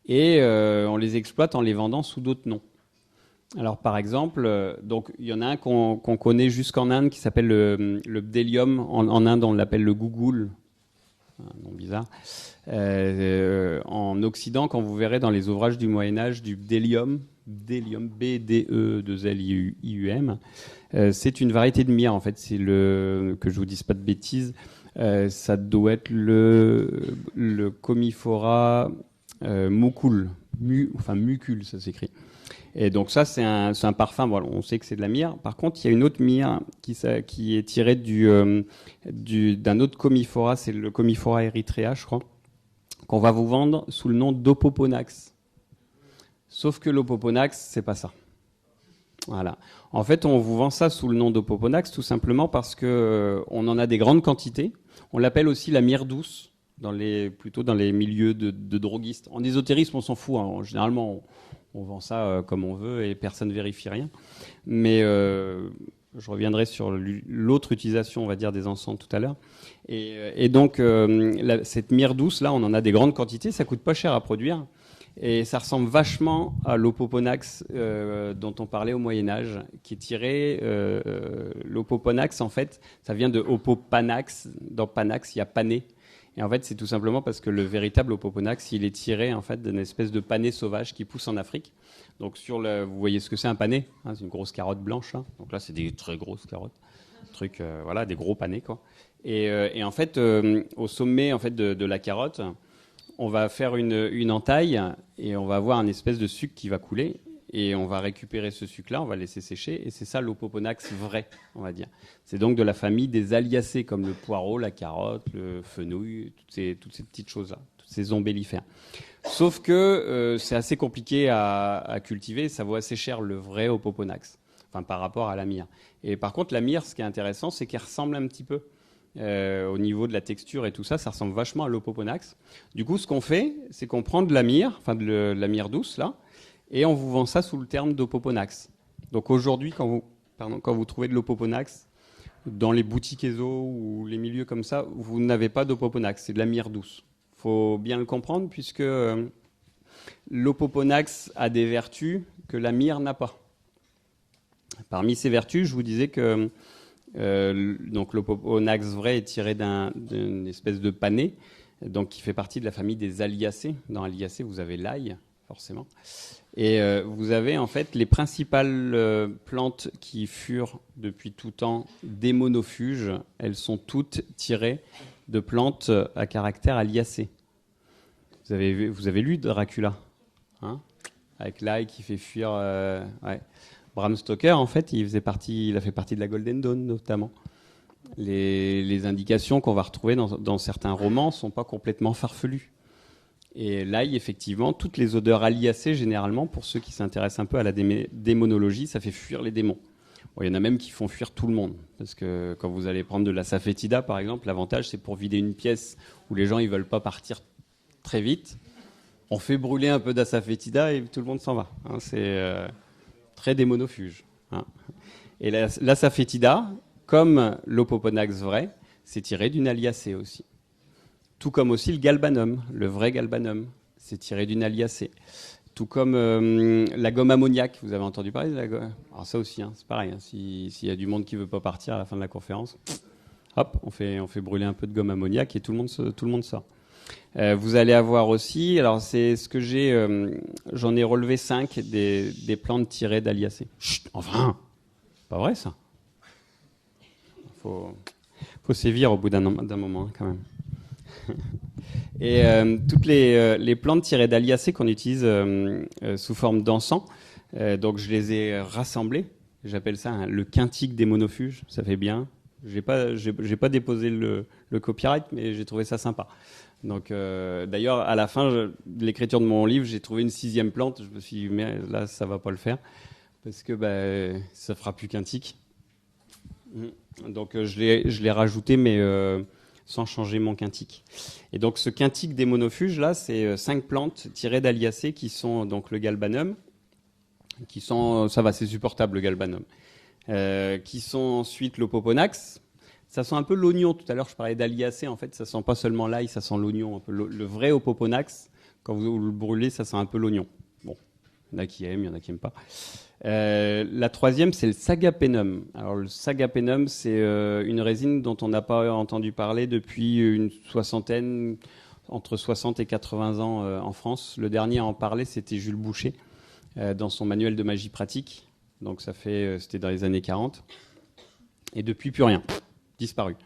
et on les exploite en les vendant sous d'autres noms. Alors par exemple, donc il y en a un qu'on connaît jusqu'en Inde qui s'appelle le bdellium. En Inde, on l'appelle le gougoul, un nom bizarre. En Occident, quand vous verrez dans les ouvrages du Moyen-Âge du bdellium, B-D-E-2-L-I-U-M, c'est une variété de myrrhe en fait. C'est que je vous dise pas de bêtises. Ça doit être le Commiphora mucul, mucul, ça s'écrit. Et donc ça, c'est un parfum, voilà, on sait que c'est de la myrrhe. Par contre, il y a une autre myrrhe qui est tirée d'un autre Commiphora, c'est le Commiphora erythrea, je crois, qu'on va vous vendre sous le nom d'Opoponax. Sauf que l'Opoponax, c'est pas ça. Voilà. En fait, on vous vend ça sous le nom d'Opoponax tout simplement parce que on en a des grandes quantités. On l'appelle aussi la myrrhe douce, plutôt dans les milieux de droguistes. En ésotérisme, on s'en fout. Hein. Généralement, on vend ça comme on veut et personne ne vérifie rien. Mais je reviendrai sur l'autre utilisation, on va dire, des encens tout à l'heure. Et donc, cette myrrhe douce, là, on en a des grandes quantités. Ça coûte pas cher à produire. Et ça ressemble vachement à l'Opoponax dont on parlait au Moyen-Âge, qui est tiré. L'Opoponax, en fait, ça vient de Opopanax. Dans Panax, il y a pané. Et en fait, c'est tout simplement parce que le véritable Opoponax, il est tiré en fait d'une espèce de pané sauvage qui pousse en Afrique. Donc vous voyez ce que c'est un pané, hein, c'est une grosse carotte blanche. Hein. Donc là, c'est des très grosses carottes, voilà, des gros panés quoi. Et en fait, au sommet en fait de la carotte, on va faire une entaille et on va avoir une espèce de sucre qui va couler. Et on va récupérer ce sucre-là, on va le laisser sécher, et c'est ça l'Opoponax vrai, on va dire. C'est donc de la famille des Alliacées, comme le poireau, la carotte, le fenouil, toutes ces petites choses-là, tous ces ombellifères. Sauf que c'est assez compliqué à cultiver, ça vaut assez cher le vrai Opoponax, enfin par rapport à la myrrhe. Et par contre, la myrrhe, ce qui est intéressant, c'est qu'elle ressemble un petit peu. Au niveau de la texture et tout ça, ça ressemble vachement à l'Opoponax. Du coup, ce qu'on fait, c'est qu'on prend de la myrrhe, enfin de la myrrhe douce, là, et on vous vend ça sous le terme d'Opoponax. Donc aujourd'hui, quand vous trouvez de l'Opoponax dans les boutiques ESO ou les milieux comme ça, vous n'avez pas d'Opoponax, c'est de la myrrhe douce. Il faut bien le comprendre puisque l'Opoponax a des vertus que la myrrhe n'a pas. Parmi ces vertus, je vous disais que donc l'Opoponax vrai est tiré d'une espèce de pané, donc qui fait partie de la famille des Alliacées. Dans Alliacées, vous avez l'ail, forcément. Et vous avez en fait les principales plantes qui furent depuis tout temps des monophuges. Elles sont toutes tirées de plantes à caractère alliacé. Vous avez lu Dracula, hein, avec l'ail qui fait fuir. Ouais. Bram Stoker, en fait, il a fait partie de la Golden Dawn notamment. Les indications qu'on va retrouver dans certains romans ne sont pas complètement farfelues. Et l'ail, effectivement, toutes les odeurs alliacées, généralement, pour ceux qui s'intéressent un peu à la démonologie, ça fait fuir les démons. Bon, il y en a même qui font fuir tout le monde. Parce que quand vous allez prendre de la safétida, par exemple, l'avantage, c'est pour vider une pièce où les gens ne veulent pas partir très vite. On fait brûler un peu d'asafétida et tout le monde s'en va. Hein, c'est très démonofuge. Hein. Et l'asafétida, comme l'Opoponax vrai, c'est tiré d'une alliacée aussi. Tout comme aussi le galbanum, le vrai galbanum, c'est tiré d'une alliacée. Tout comme la gomme ammoniaque, vous avez entendu parler de la gomme? Alors ça aussi, hein, c'est pareil, hein, s'il y a du monde qui ne veut pas partir à la fin de la conférence, hop, on fait brûler un peu de gomme ammoniaque et tout le monde sort. Vous allez avoir aussi, alors c'est ce que j'en ai relevé 5 des plantes tirées d'alliacées. Chut, enfin, pas vrai ça. Faut sévir au bout d'un moment hein, quand même. Et toutes les plantes tirées d'alliacées qu'on utilise sous forme d'encens, donc je les ai rassemblées. J'appelle ça hein, le quintique des monophuges. Ça fait bien. J'ai pas déposé le copyright, mais j'ai trouvé ça sympa. Donc d'ailleurs, à la fin de l'écriture de mon livre, j'ai trouvé une 6e plante. Je me suis dit, mais là, ça va pas le faire parce que ça fera plus quintique. Donc je l'ai rajouté, mais sans changer mon quintique. Et donc ce quintique des monophuges, là, c'est 5 plantes tirées d'alliacées qui sont donc le galbanum, ça va, c'est supportable le galbanum, qui sont ensuite l'Opoponax. Ça sent un peu l'oignon. Tout à l'heure, je parlais d'alliacées. En fait, ça sent pas seulement l'ail, ça sent l'oignon. Un peu le vrai Opoponax, quand vous le brûlez, ça sent un peu l'oignon. Bon, il y en a qui aiment, il y en a qui n'aiment pas. La 3e, c'est le sagapenum. Alors le sagapenum, c'est une résine dont on n'a pas entendu parler depuis une soixantaine, entre 60 et 80 ans en France. Le dernier à en parler, c'était Jules Boucher, dans son manuel de magie pratique. Donc c'était dans les années 40. Et depuis, plus rien. Disparu.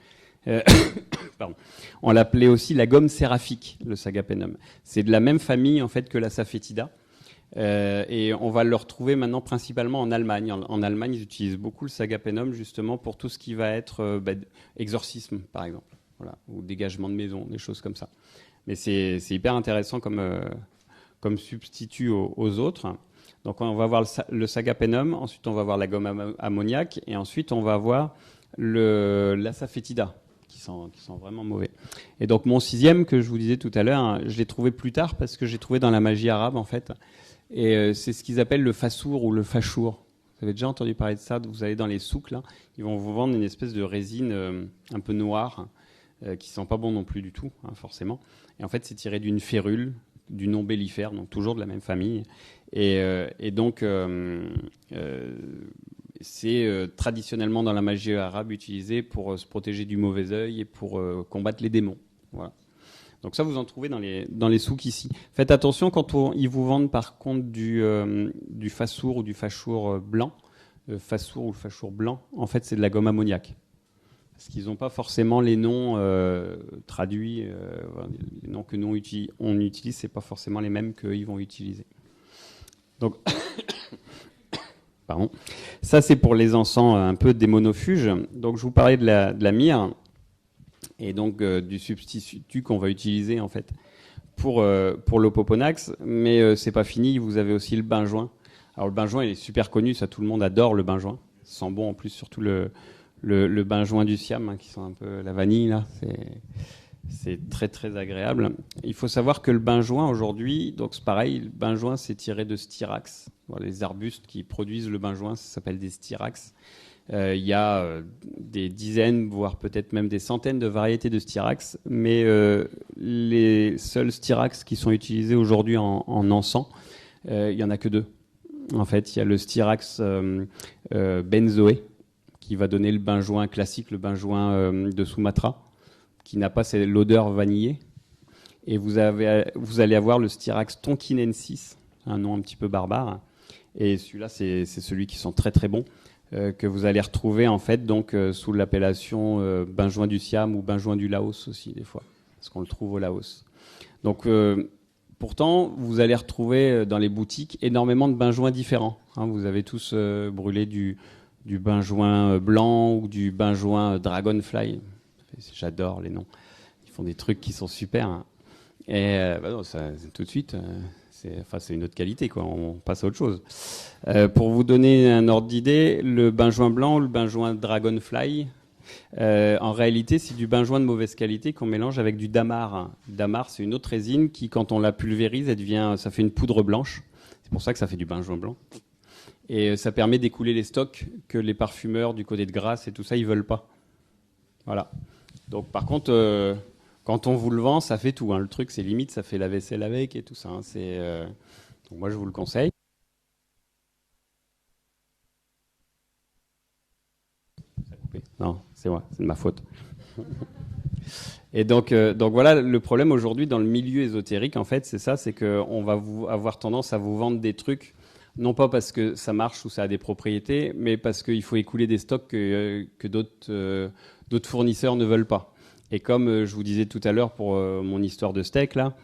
Pardon. On l'appelait aussi la gomme séraphique, le sagapenum. C'est de la même famille en fait que la safétida. Et on va le retrouver maintenant principalement en Allemagne. En Allemagne, ils utilisent beaucoup le sagapenum justement pour tout ce qui va être exorcisme, par exemple, voilà, ou dégagement de maison, des choses comme ça. Mais c'est hyper intéressant comme substitut aux autres. Donc on va avoir le sagapenum, ensuite on va avoir la gomme ammoniaque, et ensuite on va avoir l'asafétida, qui sont vraiment mauvais. Et donc mon 6e, que je vous disais tout à l'heure, hein, je l'ai trouvé plus tard parce que j'ai trouvé dans la magie arabe en fait. Et c'est ce qu'ils appellent le fassour ou le fachour. Vous avez déjà entendu parler de ça? Vous allez dans les souks, là, ils vont vous vendre une espèce de résine un peu noire, qui sent pas bon non plus du tout, hein, forcément. Et en fait, c'est tiré d'une férule, du non-bellifère, donc toujours de la même famille. Et donc, c'est traditionnellement dans la magie arabe utilisé pour se protéger du mauvais œil et pour combattre les démons. Voilà. Donc ça, vous en trouvez dans les souks ici. Faites attention quand ils vous vendent par contre du fassour ou du fachour blanc. Fassour ou le fachour blanc, en fait, c'est de la gomme ammoniaque. Parce qu'ils n'ont pas forcément les noms traduits. Les noms que nous on utilise, c'est pas forcément les mêmes qu'ils vont utiliser. Donc, pardon. Ça, c'est pour les encens un peu démonofuges. Donc, je vous parlais de la myrrhe et donc du substitut qu'on va utiliser en fait pour l'Opoponax. Mais c'est pas fini. Vous avez aussi le benjoin. Alors, le benjoin, il est super connu. Ça, tout le monde adore le benjoin. Ça sent bon en plus, surtout le benjoin du Siam, hein, qui sent un peu la vanille là. C'est très très agréable. Il faut savoir que le benjoin aujourd'hui, donc c'est pareil, le benjoin c'est tiré de styrax. Voilà, les arbustes qui produisent le benjoin, ça s'appelle des styrax. Il y a des dizaines, voire peut-être même des centaines de variétés de styrax, mais les seuls styrax qui sont utilisés aujourd'hui en encens, il y en a que 2. En fait, il y a le styrax benzoé, qui va donner le benjoin classique, le benjoin de Sumatra, qui n'a pas l'odeur vanillée. Et vous allez avoir le styrax tonkinensis, un nom un petit peu barbare. Et celui-là, c'est celui qui sent très très bon, que vous allez retrouver en fait donc sous l'appellation benjoin du Siam ou benjoin du Laos aussi des fois, parce qu'on le trouve au Laos. Donc pourtant, vous allez retrouver dans les boutiques énormément de benjoins différents. Hein, vous avez tous brûlé du benjoin blanc ou du benjoin dragonfly. J'adore les noms. Ils font des trucs qui sont super. Hein. Et non, ça, tout de suite, c'est une autre qualité, quoi. On passe à autre chose. Pour vous donner un ordre d'idée, le benjoin blanc ou le benjoin dragonfly, en réalité, c'est du benjoin de mauvaise qualité qu'on mélange avec du damar. Damar, c'est une autre résine qui, quand on la pulvérise, ça fait une poudre blanche. C'est pour ça que ça fait du benjoin blanc. Et ça permet d'écouler les stocks que les parfumeurs du côté de Grasse et tout ça, ils veulent pas. Voilà. Donc par contre, quand on vous le vend, ça fait tout. Hein. Le truc, c'est limite, ça fait la vaisselle avec et tout ça. Hein. Donc moi, je vous le conseille. Ça a coupé. Non, c'est moi, c'est de ma faute. Et donc voilà, le problème aujourd'hui dans le milieu ésotérique, en fait, c'est ça, c'est qu'on va avoir tendance à vous vendre des trucs, non pas parce que ça marche ou ça a des propriétés, mais parce qu'il faut écouler des stocks que d'autres fournisseurs ne veulent pas. Et comme je vous disais tout à l'heure pour mon histoire de steak, là,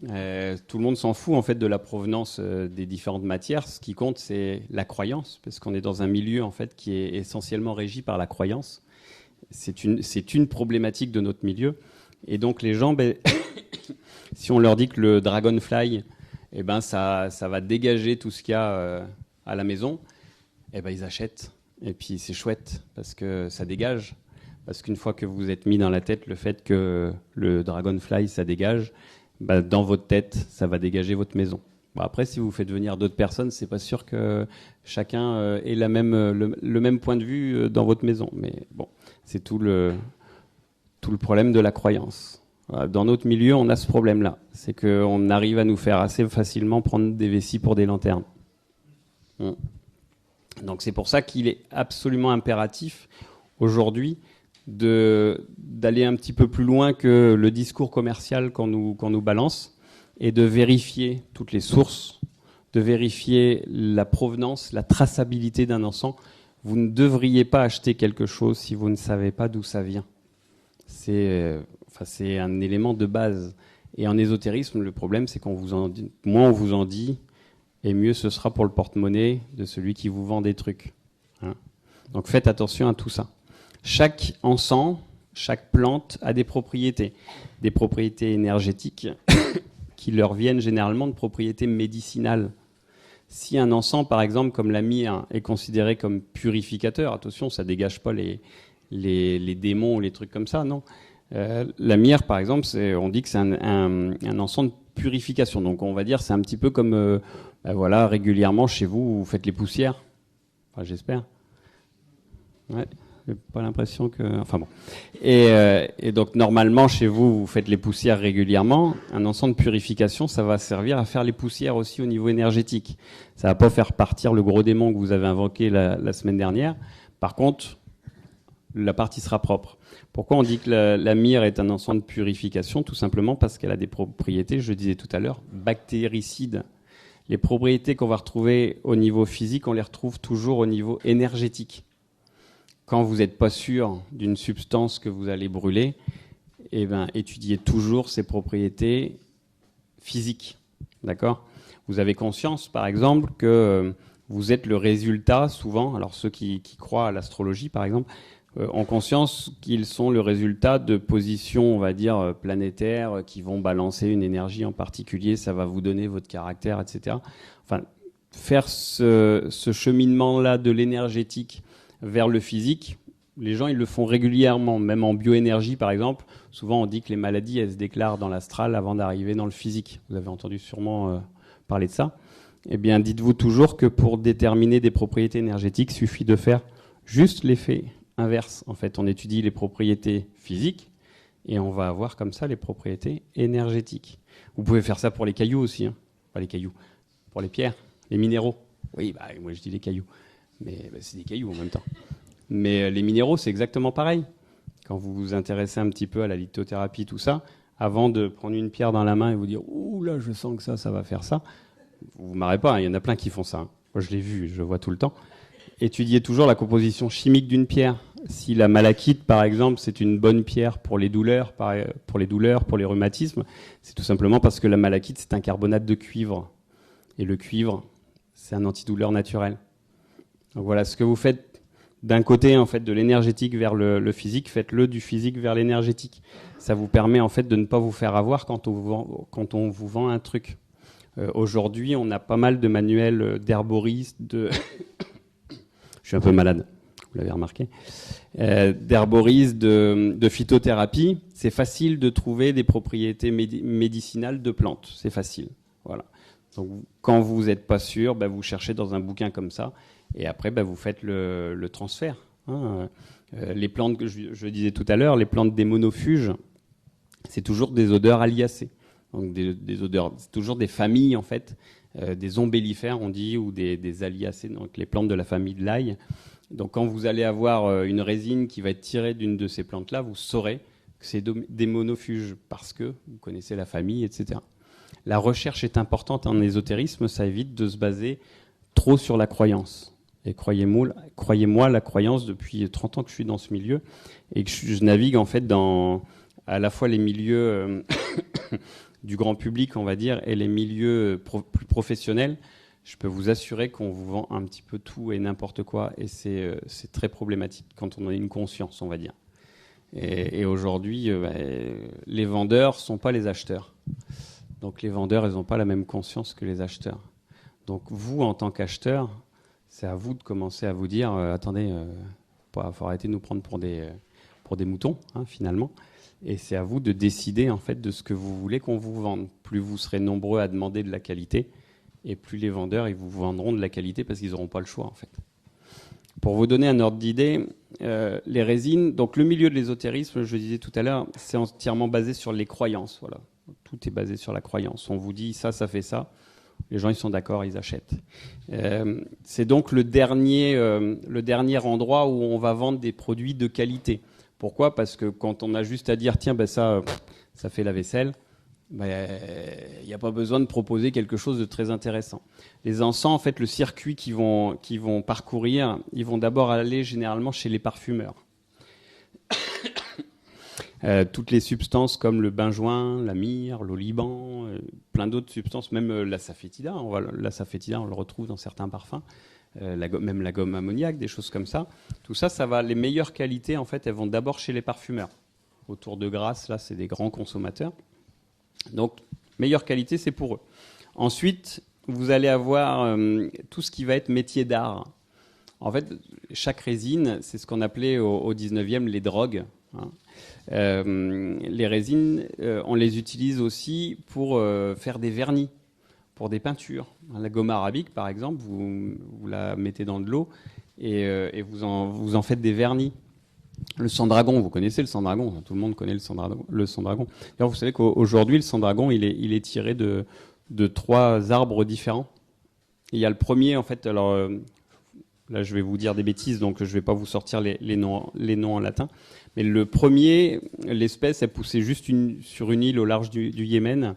tout le monde s'en fout en fait de la provenance des différentes matières. Ce qui compte, c'est la croyance, parce qu'on est dans un milieu en fait qui est essentiellement régi par la croyance. C'est une problématique de notre milieu. Et donc les gens, si on leur dit que le dragonfly, ça va dégager tout ce qu'il y a à la maison, ils achètent. Et puis c'est chouette parce que ça dégage. Parce qu'une fois que vous êtes mis dans la tête le fait que le dragonfly, ça dégage, dans votre tête, ça va dégager votre maison. Bon, après, si vous faites venir d'autres personnes, c'est pas sûr que chacun ait le même point de vue dans votre maison. Mais bon, c'est tout le problème de la croyance. Voilà. Dans notre milieu, on a ce problème-là. C'est qu'on arrive à nous faire assez facilement prendre des vessies pour des lanternes. Donc c'est pour ça qu'il est absolument impératif aujourd'hui d'aller un petit peu plus loin que le discours commercial qu'on nous balance et de vérifier toutes les sources, de vérifier la provenance, la traçabilité d'un encens. Vous ne devriez pas acheter quelque chose si vous ne savez pas d'où ça vient. C'est un élément de base. Et en ésotérisme, le problème, c'est moins on vous en dit, et mieux ce sera pour le porte-monnaie de celui qui vous vend des trucs. Hein. Donc faites attention à tout ça. Chaque encens, chaque plante a des propriétés énergétiques qui leur viennent généralement de propriétés médicinales. Si un encens, par exemple, comme la myrrhe, est considéré comme purificateur, attention, ça dégage pas les démons ou les trucs comme ça, non. La myrrhe, par exemple, on dit que c'est un encens de purification. Donc on va dire c'est un petit peu comme voilà, régulièrement chez vous, vous faites les poussières. Enfin, j'espère. Ouais, j'ai pas l'impression que. Enfin bon. Et donc normalement chez vous, vous faites les poussières régulièrement. Un encens de purification, ça va servir à faire les poussières aussi au niveau énergétique. Ça va pas faire partir le gros démon que vous avez invoqué la semaine dernière. Par contre, la partie sera propre. Pourquoi on dit que la myrrhe est un encens de purification? Tout simplement parce qu'elle a des propriétés, je le disais tout à l'heure, bactéricides. Les propriétés qu'on va retrouver au niveau physique, on les retrouve toujours au niveau énergétique. Quand vous n'êtes pas sûr d'une substance que vous allez brûler, eh ben, étudiez toujours ses propriétés physiques. D'accord ? Vous avez conscience, par exemple, que vous êtes le résultat, souvent, alors ceux qui croient à l'astrologie, par exemple, ont conscience qu'ils sont le résultat de positions, on va dire, planétaires qui vont balancer une énergie en particulier, ça va vous donner votre caractère, etc. Enfin, faire ce cheminement-là de l'énergétique vers le physique, les gens, ils le font régulièrement, même en bioénergie, par exemple. Souvent, on dit que les maladies, elles se déclarent dans l'astral avant d'arriver dans le physique. Vous avez entendu sûrement parler de ça. Eh bien, dites-vous toujours que pour déterminer des propriétés énergétiques, il suffit de faire juste l'effet inverse. En fait, on étudie les propriétés physiques et on va avoir comme ça les propriétés énergétiques. Vous pouvez faire ça pour les cailloux aussi, hein. Pas les cailloux, pour les pierres, les minéraux. Oui, bah, moi je dis les cailloux, mais bah, c'est des cailloux en même temps. Mais les minéraux, c'est exactement pareil. Quand vous vous intéressez un petit peu à la lithothérapie, tout ça, avant de prendre une pierre dans la main et vous dire « Ouh là, je sens que ça va faire ça », vous ne marrez pas, hein, il y en a plein qui font ça. Hein. Moi, je l'ai vu, je le vois tout le temps. Étudiez toujours la composition chimique d'une pierre. Si la malachite, par exemple, c'est une bonne pierre pour les douleurs, pour les rhumatismes, c'est tout simplement parce que la malachite, c'est un carbonate de cuivre. Et le cuivre, c'est un antidouleur naturel. Donc voilà, ce que vous faites d'un côté, en fait, de l'énergétique vers le physique, faites-le du physique vers l'énergétique. Ça vous permet, en fait, de ne pas vous faire avoir quand on vous vend un truc. Aujourd'hui, on a pas mal de manuels d'herboristes, je suis un peu malade, vous l'avez remarqué, d'herboristes, de phytothérapie. C'est facile de trouver des propriétés médicinales de plantes. C'est facile. Voilà. Donc, quand vous n'êtes pas sûr, vous cherchez dans un bouquin comme ça, et après, vous faites le transfert. Hein. Les plantes que je disais tout à l'heure, les plantes des monofuges, c'est toujours des odeurs aliacées. Donc des odeurs, c'est toujours des familles en fait, des ombellifères on dit, ou des aliacées, donc les plantes de la famille de l'ail. Donc quand vous allez avoir une résine qui va être tirée d'une de ces plantes-là, vous saurez que c'est des monofuges parce que vous connaissez la famille, etc. La recherche est importante en ésotérisme, ça évite de se baser trop sur la croyance. Et croyez-moi, la croyance, depuis 30 ans que je suis dans ce milieu, et que je navigue en fait dans à la fois les milieux du grand public, on va dire, et les milieux plus professionnels, je peux vous assurer qu'on vous vend un petit peu tout et n'importe quoi, et c'est très problématique quand on a une conscience, on va dire. Et aujourd'hui, les vendeurs sont pas les acheteurs. Donc les vendeurs, ils n'ont pas la même conscience que les acheteurs. Donc vous, en tant qu'acheteur, c'est à vous de commencer à vous dire, attendez, faut arrêter de nous prendre pour des moutons, hein, finalement. Et c'est à vous de décider en fait de ce que vous voulez qu'on vous vende. Plus vous serez nombreux à demander de la qualité, et plus les vendeurs ils vous vendront de la qualité parce qu'ils n'auront pas le choix en fait. Pour vous donner un ordre d'idée, les résines, donc le milieu de l'ésotérisme, je le disais tout à l'heure, c'est entièrement basé sur les croyances. Voilà, tout est basé sur la croyance. On vous dit ça fait ça. Les gens ils sont d'accord, ils achètent. C'est donc le dernier endroit où on va vendre des produits de qualité. Pourquoi ? Parce que quand on a juste à dire tiens ça fait la vaisselle, il n'y a pas besoin de proposer quelque chose de très intéressant. Les encens, en fait, le circuit qu'ils vont parcourir, ils vont d'abord aller généralement chez les parfumeurs. Toutes les substances comme le benjoin, la myrrhe, l'oliban, plein d'autres substances, même la safétida, on le retrouve dans certains parfums. Même la gomme ammoniaque, des choses comme ça. Tout ça, ça va. Les meilleures qualités, en fait, elles vont d'abord chez les parfumeurs. Autour de Grasse, là, c'est des grands consommateurs. Donc, Meilleure qualité, c'est pour eux. Ensuite, vous allez avoir tout ce qui va être métier d'art. En fait, chaque résine, c'est ce qu'on appelait au 19e les drogues. Hein. Les résines, on les utilise aussi pour faire des vernis, pour des peintures. La gomme arabique, par exemple, vous la mettez dans de l'eau et vous en faites des vernis. Le sang-dragon, vous connaissez le sang-dragon, tout le monde connaît le sang-dragon. D'ailleurs, vous savez qu'aujourd'hui, le sang-dragon, il est tiré de 3 arbres différents. Et il y a le premier, en fait, alors là, je vais vous dire des bêtises, donc je ne vais pas vous sortir les noms en latin. Mais le premier, l'espèce, elle poussait juste sur une île au large du Yémen.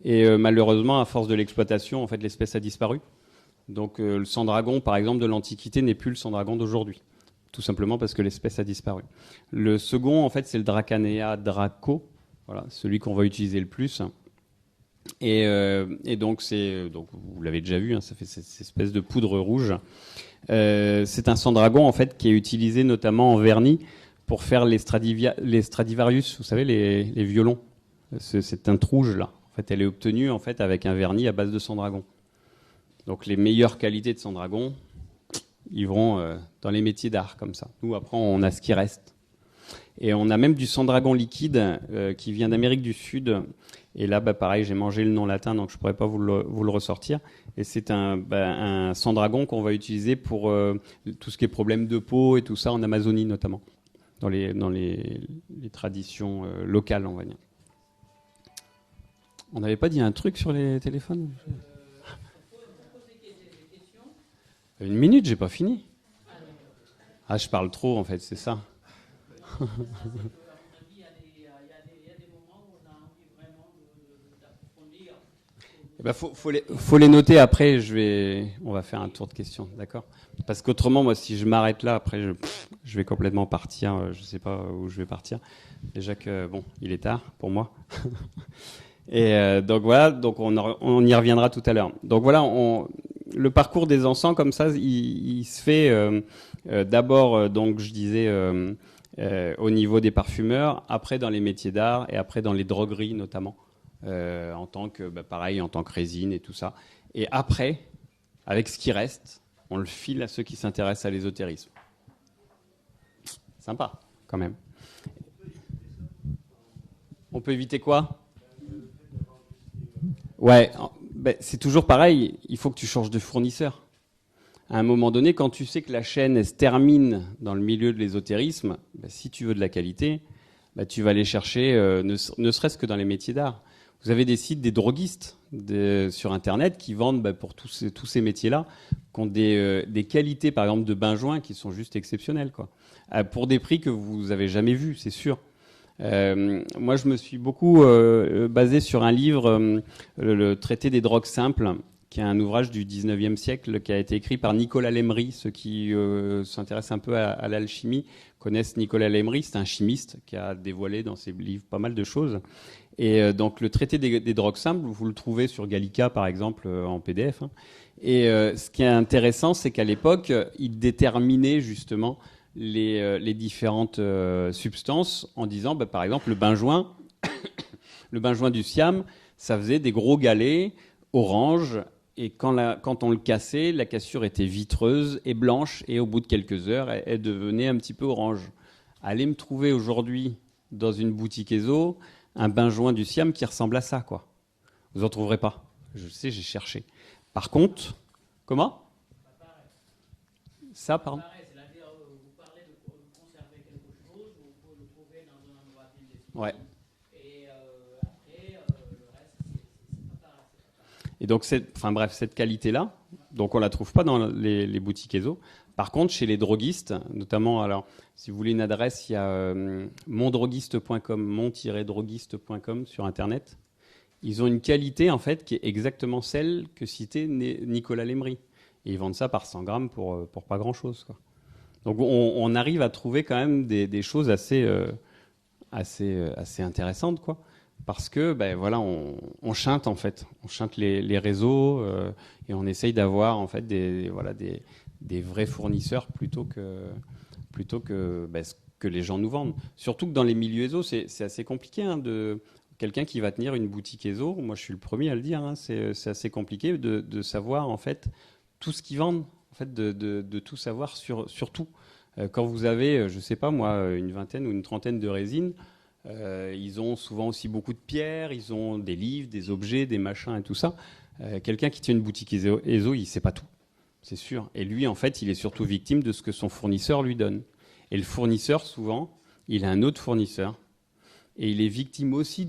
Et malheureusement, à force de l'exploitation, en fait, l'espèce a disparu. Donc le sang-dragon, par exemple, de l'Antiquité n'est plus le sang-dragon d'aujourd'hui. Tout simplement parce que l'espèce a disparu. Le second, en fait, c'est le Dracanea draco, voilà, celui qu'on va utiliser le plus. Et donc, vous l'avez déjà vu, hein, ça fait cette espèce de poudre rouge. C'est un sang-dragon, en fait, qui est utilisé notamment en vernis pour faire les Stradivarius, vous savez, les violons. Cette teinte rouge, là. En fait, elle est obtenue, en fait, avec un vernis à base de sang-dragon. Donc, les meilleures qualités de sang-dragon, ils vont dans les métiers d'art, comme ça. Nous, après, on a ce qui reste. Et on a même du sang-dragon liquide qui vient d'Amérique du Sud. Et là, pareil, j'ai mangé le nom latin, donc je ne pourrais pas vous le ressortir. Et c'est un sang-dragon qu'on va utiliser pour tout ce qui est problème de peau et tout ça, en Amazonie notamment, dans les traditions locales, on va dire. On n'avait pas dit un truc sur les téléphones ? 1 minute, j'ai pas fini. Ah, je parle trop, en fait, c'est ça. Faut les noter après. On va faire un tour de questions, d'accord ? Parce qu'autrement, moi, si je m'arrête là, après, je vais complètement partir. Je sais pas où je vais partir. Déjà que bon, il est tard pour moi. Et donc voilà. Donc on y reviendra tout à l'heure. Donc voilà, le parcours des encens comme ça, il se fait d'abord, donc je disais, au niveau des parfumeurs, après dans les métiers d'art et après dans les drogueries notamment, en tant que, pareil, en tant que résine et tout ça. Et après, avec ce qui reste, on le file à ceux qui s'intéressent à l'ésotérisme. Sympa, quand même. On peut éviter quoi ? Ouais, c'est toujours pareil, il faut que tu changes de fournisseur. À un moment donné, quand tu sais que la chaîne elle se termine dans le milieu de l'ésotérisme, si tu veux de la qualité, tu vas aller chercher, ne serait-ce que dans les métiers d'art. Vous avez des sites, des droguistes sur Internet qui vendent pour tous ces métiers-là, qui ont des qualités, par exemple, de bain-joint qui sont juste exceptionnelles, quoi. Pour des prix que vous n'avez jamais vus, c'est sûr. Moi, je me suis beaucoup basé sur un livre, le Traité des drogues simples, qui est un ouvrage du 19e siècle qui a été écrit par Nicolas Lemery. Ceux qui s'intéressent un peu à l'alchimie connaissent Nicolas Lemery. C'est un chimiste qui a dévoilé dans ses livres pas mal de choses. Et donc, le Traité des drogues simples, vous le trouvez sur Gallica, par exemple, en PDF. Hein. Et ce qui est intéressant, c'est qu'à l'époque, il déterminait justement les différentes substances en disant, par exemple, le bain-joint, le bain-joint du Siam, ça faisait des gros galets orange, et quand on le cassait, la cassure était vitreuse et blanche, et au bout de quelques heures, elle devenait un petit peu orange. Allez me trouver aujourd'hui, dans une boutique ESO, un bain-joint du Siam qui ressemble à ça, quoi. Vous n'en trouverez pas. Je sais, j'ai cherché. Par contre, comment ? Ça, pardon ? Ouais. Et après, le reste, c'est pas pareil. Et donc, cette qualité-là, donc on la trouve pas dans les boutiques ESO. Par contre, chez les droguistes, notamment, alors, si vous voulez une adresse, il y a mondroguiste.com, mon-droguiste.com sur Internet. Ils ont une qualité, en fait, qui est exactement celle que citait Nicolas Lemery. Et ils vendent ça par 100 grammes pour pas grand-chose, quoi. Donc, on arrive à trouver quand même des choses assez intéressante, quoi, parce que voilà, on chinte, en fait, on chinte les réseaux et on essaye d'avoir, en fait, des vrais fournisseurs plutôt que ce que les gens nous vendent. Surtout que dans les milieux ESO, c'est assez compliqué, hein, quelqu'un qui va tenir une boutique ESO, moi je suis le premier à le dire, hein, c'est assez compliqué de savoir en fait tout ce qu'ils vendent, en fait, de tout savoir sur tout. Quand vous avez, je sais pas moi, une vingtaine ou une trentaine de résines, ils ont souvent aussi beaucoup de pierres, ils ont des livres, des objets, des machins et tout ça. Quelqu'un qui tient une boutique ESO, il sait pas tout, c'est sûr. Et lui, en fait, il est surtout victime de ce que son fournisseur lui donne. Et le fournisseur, souvent, il a un autre fournisseur. Et il est victime aussi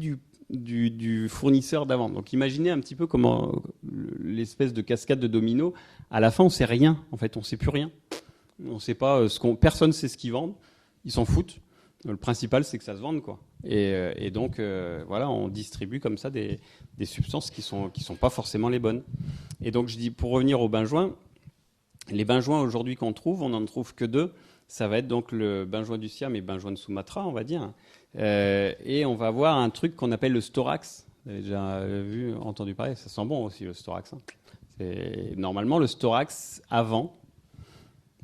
du fournisseur d'avant. Donc imaginez un petit peu comment l'espèce de cascade de dominos, à la fin on sait rien, en fait on sait plus rien. On sait pas personne sait ce qu'ils vendent, ils s'en foutent. Le principal c'est que ça se vende quoi. Et donc voilà, on distribue comme ça des substances qui sont pas forcément les bonnes. Et donc je dis, pour revenir aux benjoins, les benjoins aujourd'hui qu'on trouve, on n'en trouve que 2. Ça va être donc le benjoin du Siam et benjoin de Sumatra, on va dire. Et on va avoir un truc qu'on appelle le storax. Vous avez déjà vu, entendu parler. Ça sent bon aussi, le storax. Hein. Normalement, le storax, avant,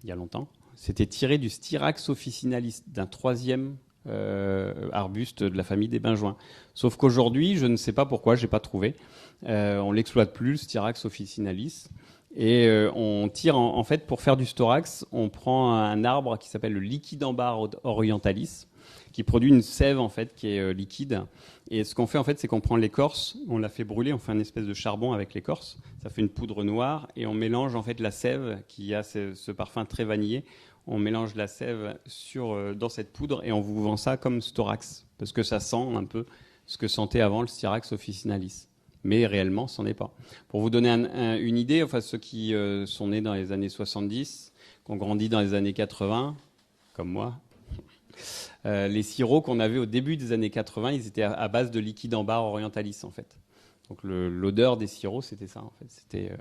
il y a longtemps, c'était tiré du Styrax officinalis, d'un 3e arbuste de la famille des benjoins. Sauf qu'aujourd'hui, je ne sais pas pourquoi, je n'ai pas trouvé. On ne l'exploite plus, le Styrax officinalis. Et on tire, en fait, pour faire du storax, on prend un arbre qui s'appelle le Liquidambar orientalis, qui produit une sève, en fait, qui est liquide. Et ce qu'on fait, en fait, c'est qu'on prend l'écorce, on la fait brûler, on fait une espèce de charbon avec l'écorce, ça fait une poudre noire, et on mélange, en fait, la sève, qui a ce parfum très vanillé, on mélange la sève dans cette poudre, et on vous vend ça comme storax, parce que ça sent un peu ce que sentait avant le Styrax officinalis. Mais réellement, ce n'en est pas. Pour vous donner une idée, enfin, ceux qui sont nés dans les années 70, qui ont grandi dans les années 80, comme moi, les sirops qu'on avait au début des années 80, ils étaient à base de Liquidambar orientalis, en fait. Donc l'odeur des sirops, c'était ça, en fait.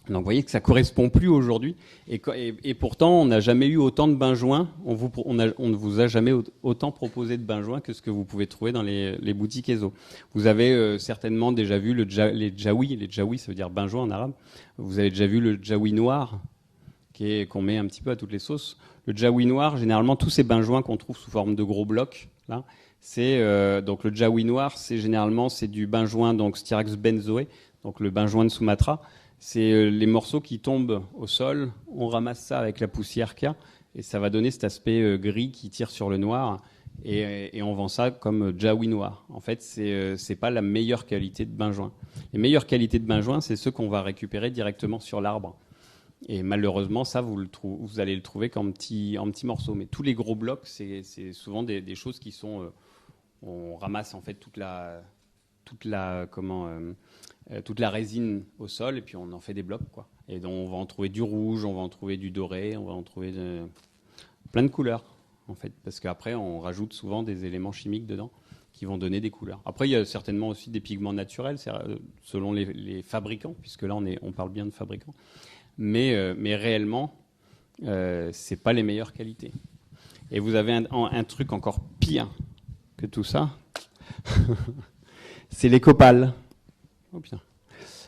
Donc vous voyez que ça ne correspond plus aujourd'hui. Et pourtant, on n'a jamais eu autant de benjoins. On ne vous a jamais autant proposé de benjoins que ce que vous pouvez trouver dans les boutiques ESO. Vous avez certainement déjà vu les djaoui. Les djaoui, ça veut dire benjoin en arabe. Vous avez déjà vu le djaoui noir, qu'on met un petit peu à toutes les sauces. Le djaoui noir, généralement, tous ces benjoins qu'on trouve sous forme de gros blocs, là, donc le djaoui noir, c'est du benjoin, donc Styrax benzoé, donc le benjoin de Sumatra. C'est les morceaux qui tombent au sol, on ramasse ça avec la poussière qu'il y a, et ça va donner cet aspect gris qui tire sur le noir, et on vend ça comme djaoui noir. En fait, c'est pas la meilleure qualité de benjoin. Les meilleures qualités de benjoin, c'est ceux qu'on va récupérer directement sur l'arbre. Et malheureusement, ça, vous allez le trouver en petits morceaux. Mais tous les gros blocs, c'est souvent des choses qui sont... on ramasse en fait toute la résine au sol et puis on en fait des blocs, quoi. Et donc on va en trouver du rouge, on va en trouver du doré, on va en trouver plein de couleurs, en fait. Parce qu'après, on rajoute souvent des éléments chimiques dedans qui vont donner des couleurs. Après, il y a certainement aussi des pigments naturels, selon les fabricants, puisque là, on parle bien de fabricants. Mais réellement, c'est pas les meilleures qualités. Et vous avez un truc encore pire que tout ça, c'est les copales. Oh putain.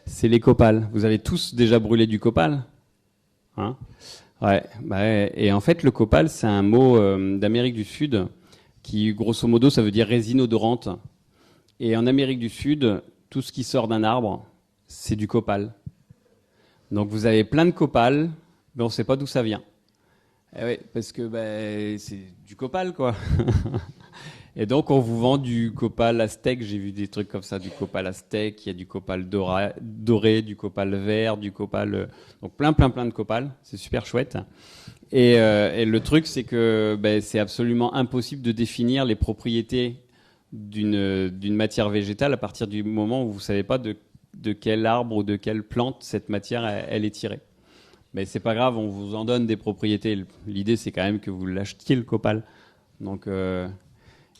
C'est les copales. Vous avez tous déjà brûlé du copal, hein? Ouais. Et en fait, le copal, c'est un mot d'Amérique du Sud qui, grosso modo, ça veut dire résine odorante. Et en Amérique du Sud, tout ce qui sort d'un arbre, c'est du copal. Donc vous avez plein de copal, mais on ne sait pas d'où ça vient. Oui, parce que c'est du copal, quoi. Et donc on vous vend du copal aztèque, j'ai vu des trucs comme ça, du copal aztèque, il y a du copal doré, du copal vert, du copal... donc plein de copal, c'est super chouette. Et le truc, c'est que c'est absolument impossible de définir les propriétés d'une matière végétale à partir du moment où vous ne savez pas de quel arbre ou de quelle plante cette matière elle est tirée. Mais c'est pas grave, on vous en donne des propriétés. L'idée, c'est quand même que vous l'achetiez, le copal. Donc,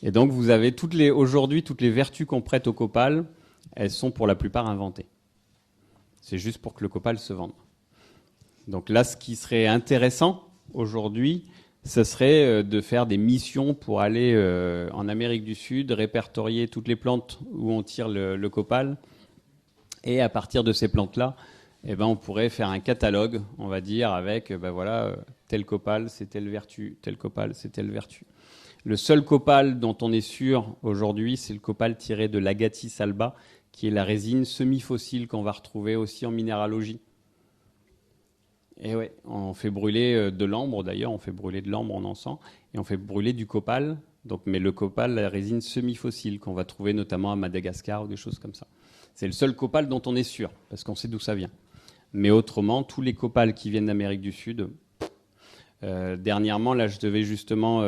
et donc, vous avez aujourd'hui, toutes les vertus qu'on prête au copal, elles sont pour la plupart inventées. C'est juste pour que le copal se vende. Donc là, ce qui serait intéressant aujourd'hui, ce serait de faire des missions pour aller en Amérique du Sud, répertorier toutes les plantes où on tire le copal. Et à partir de ces plantes-là, on pourrait faire un catalogue, on va dire, avec tel copal, c'est telle vertu, tel copal, c'est telle vertu. Le seul copal dont on est sûr aujourd'hui, c'est le copal tiré de l'Agathis alba, qui est la résine semi-fossile qu'on va retrouver aussi en minéralogie. Et ouais, on fait brûler de l'ambre d'ailleurs, on fait brûler de l'ambre en encens, et on fait brûler du copal, donc, mais le copal, la résine semi-fossile, qu'on va trouver notamment à Madagascar ou des choses comme ça. C'est le seul copal dont on est sûr, parce qu'on sait d'où ça vient. Mais autrement, tous les copals qui viennent d'Amérique du Sud, dernièrement, là, je devais justement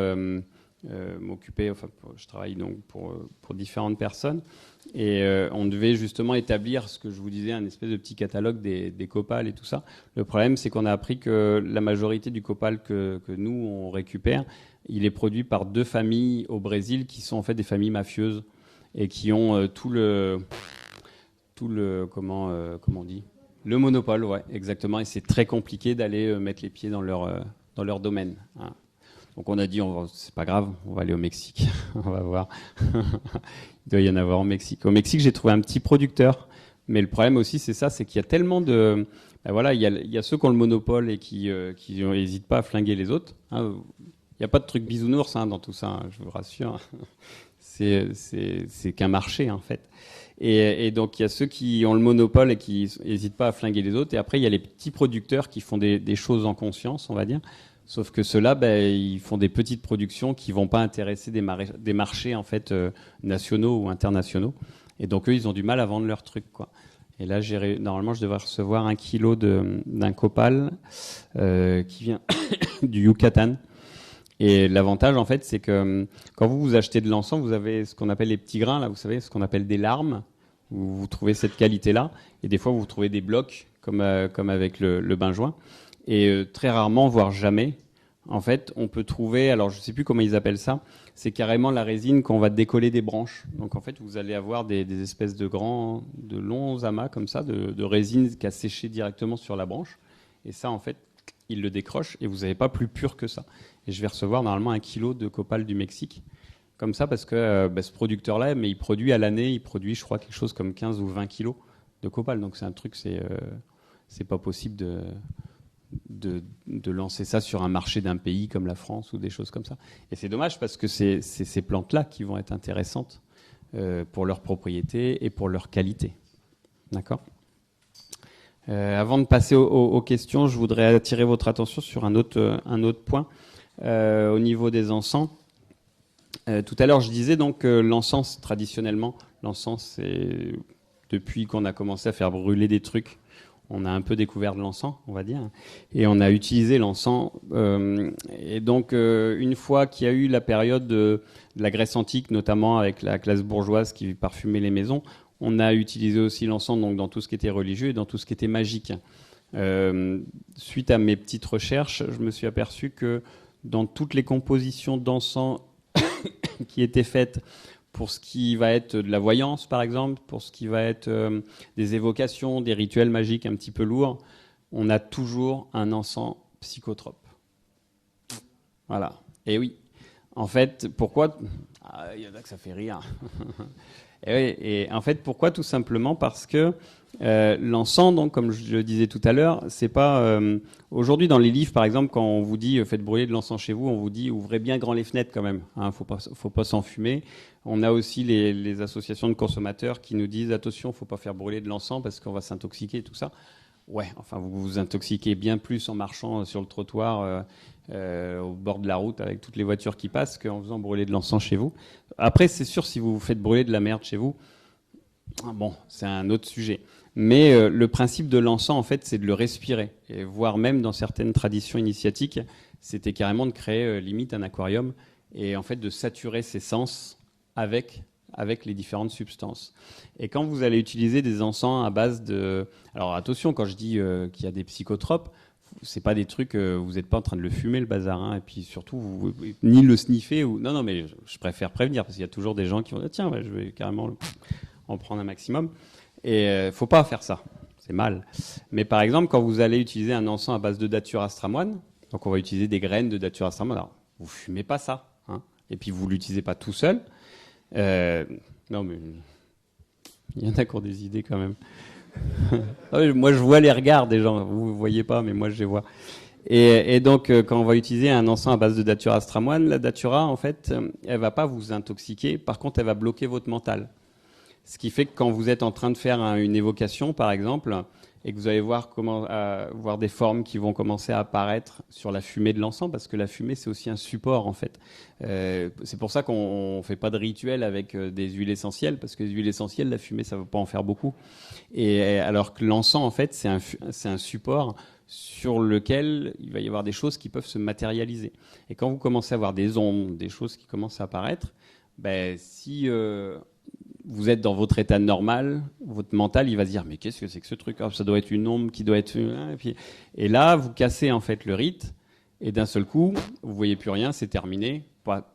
m'occuper, enfin, je travaille donc pour différentes personnes, et on devait justement établir ce que je vous disais, un espèce de petit catalogue des copals et tout ça. Le problème, c'est qu'on a appris que la majorité du copal que nous, on récupère, il est produit par 2 familles au Brésil qui sont en fait des familles mafieuses et qui ont tout le comment on dit, le monopole, ouais, exactement. Et c'est très compliqué d'aller mettre les pieds dans leur domaine. Hein. Donc on a dit, c'est pas grave, on va aller au Mexique, on va voir. Il doit y en avoir au Mexique. Au Mexique, j'ai trouvé un petit producteur, mais le problème aussi, c'est ça, c'est qu'il y a tellement de, ben voilà, il y a ceux qui ont le monopole et qui n'hésitent pas à flinguer les autres. Hein. Il n'y a pas de truc bisounours dans tout ça, hein, je vous rassure. C'est qu'un marché en fait. Et donc il y a ceux qui ont le monopole et qui n'hésitent pas à flinguer les autres. Et après il y a les petits producteurs qui font des choses en conscience, on va dire. Sauf que ceux-là, ils font des petites productions qui vont pas intéresser des marchés en fait nationaux ou internationaux. Et donc eux, ils ont du mal à vendre leurs trucs, quoi. Et là, normalement, je devrais recevoir 1 kilo d'un copal qui vient du Yucatan. Et l'avantage, en fait, c'est que quand vous achetez de l'encens, vous avez ce qu'on appelle les petits grains, là, vous savez, ce qu'on appelle des larmes, où vous trouvez cette qualité-là. Et des fois, vous trouvez des blocs, comme avec le benjoin. Et très rarement, voire jamais, en fait, on peut trouver, alors je ne sais plus comment ils appellent ça, c'est carrément la résine qu'on va décoller des branches. Donc en fait, vous allez avoir des espèces de longs amas comme ça, de résine qui a séché directement sur la branche. Et ça, en fait, ils le décrochent et vous n'avez pas plus pur que ça. Et je vais recevoir normalement 1 kilo de copal du Mexique, comme ça, parce que ce producteur-là, mais il produit à l'année, il produit, je crois, quelque chose comme 15 ou 20 kilos de copal. Donc c'est un truc, c'est pas possible de lancer ça sur un marché d'un pays comme la France ou des choses comme ça. Et c'est dommage parce que c'est ces plantes-là qui vont être intéressantes pour leur propriété et pour leur qualité. D'accord ? Avant de passer aux questions, je voudrais attirer votre attention sur un autre point au niveau des encens. Tout à l'heure, je disais donc l'encens, traditionnellement, l'encens, c'est depuis qu'on a commencé à faire brûler des trucs, on a un peu découvert de l'encens, on va dire, et on a utilisé l'encens. Et donc, une fois qu'il y a eu la période de la Grèce antique, notamment avec la classe bourgeoise qui parfumait les maisons, on a utilisé aussi l'encens donc, dans tout ce qui était religieux et dans tout ce qui était magique. Suite à mes petites recherches, je me suis aperçu que dans toutes les compositions d'encens qui étaient faites pour ce qui va être de la voyance, par exemple, pour ce qui va être des évocations, des rituels magiques un petit peu lourds, on a toujours un encens psychotrope. Voilà. Et oui. En fait, pourquoi ? Il y en a que ça fait rire. Et en fait, pourquoi ? Tout simplement parce que l'encens, donc, comme je le disais tout à l'heure, c'est pas... aujourd'hui, dans les livres, par exemple, quand on vous dit « faites brûler de l'encens chez vous », on vous dit « ouvrez bien grand les fenêtres quand même, hein, faut pas s'enfumer ». On a aussi les associations de consommateurs qui nous disent « attention, faut pas faire brûler de l'encens parce qu'on va s'intoxiquer » tout ça. Ouais, enfin, vous vous intoxiquez bien plus en marchant sur le trottoir au bord de la route avec toutes les voitures qui passent qu'en faisant brûler de l'encens chez vous. Après, c'est sûr, si vous vous faites brûler de la merde chez vous, bon, c'est un autre sujet. Mais le principe de l'encens, en fait, c'est de le respirer. Et voire même dans certaines traditions initiatiques, c'était carrément de créer limite un aquarium et en fait de saturer ses sens avec les différentes substances. Et quand vous allez utiliser des encens à base de... Alors attention, quand je dis qu'il y a des psychotropes, c'est pas des trucs, vous n'êtes pas en train de le fumer, le bazar, hein, et puis surtout, ni le sniffer, ou... Non, mais je préfère prévenir, parce qu'il y a toujours des gens qui vont dire, tiens, je vais carrément en prendre un maximum. Et faut pas faire ça, c'est mal. Mais par exemple, quand vous allez utiliser un encens à base de datura astramoine, donc on va utiliser des graines de datura astramoine, alors vous fumez pas ça, hein, et puis vous l'utilisez pas tout seul. Non, mais il y en a qui ont des idées quand même. Moi, je vois les regards des gens. Vous ne voyez pas, mais moi, je les vois. Et donc, quand on va utiliser un encens à base de datura stramoine, la datura, en fait, elle va pas vous intoxiquer. Par contre, elle va bloquer votre mental. Ce qui fait que quand vous êtes en train de faire une évocation, par exemple, et que vous allez voir voir des formes qui vont commencer à apparaître sur la fumée de l'encens, parce que la fumée, c'est aussi un support, en fait. C'est pour ça qu'on fait pas de rituel avec des huiles essentielles, parce que les huiles essentielles, la fumée, ça ne va pas en faire beaucoup. Et alors que l'encens, en fait, c'est un support sur lequel il va y avoir des choses qui peuvent se matérialiser. Et quand vous commencez à voir des ombres, des choses qui commencent à apparaître, si vous êtes dans votre état normal, votre mental, il va se dire mais qu'est-ce que c'est que ce truc ? Ça doit être une ombre qui doit être... Et là, vous cassez en fait le rite, et d'un seul coup, vous voyez plus rien, c'est terminé.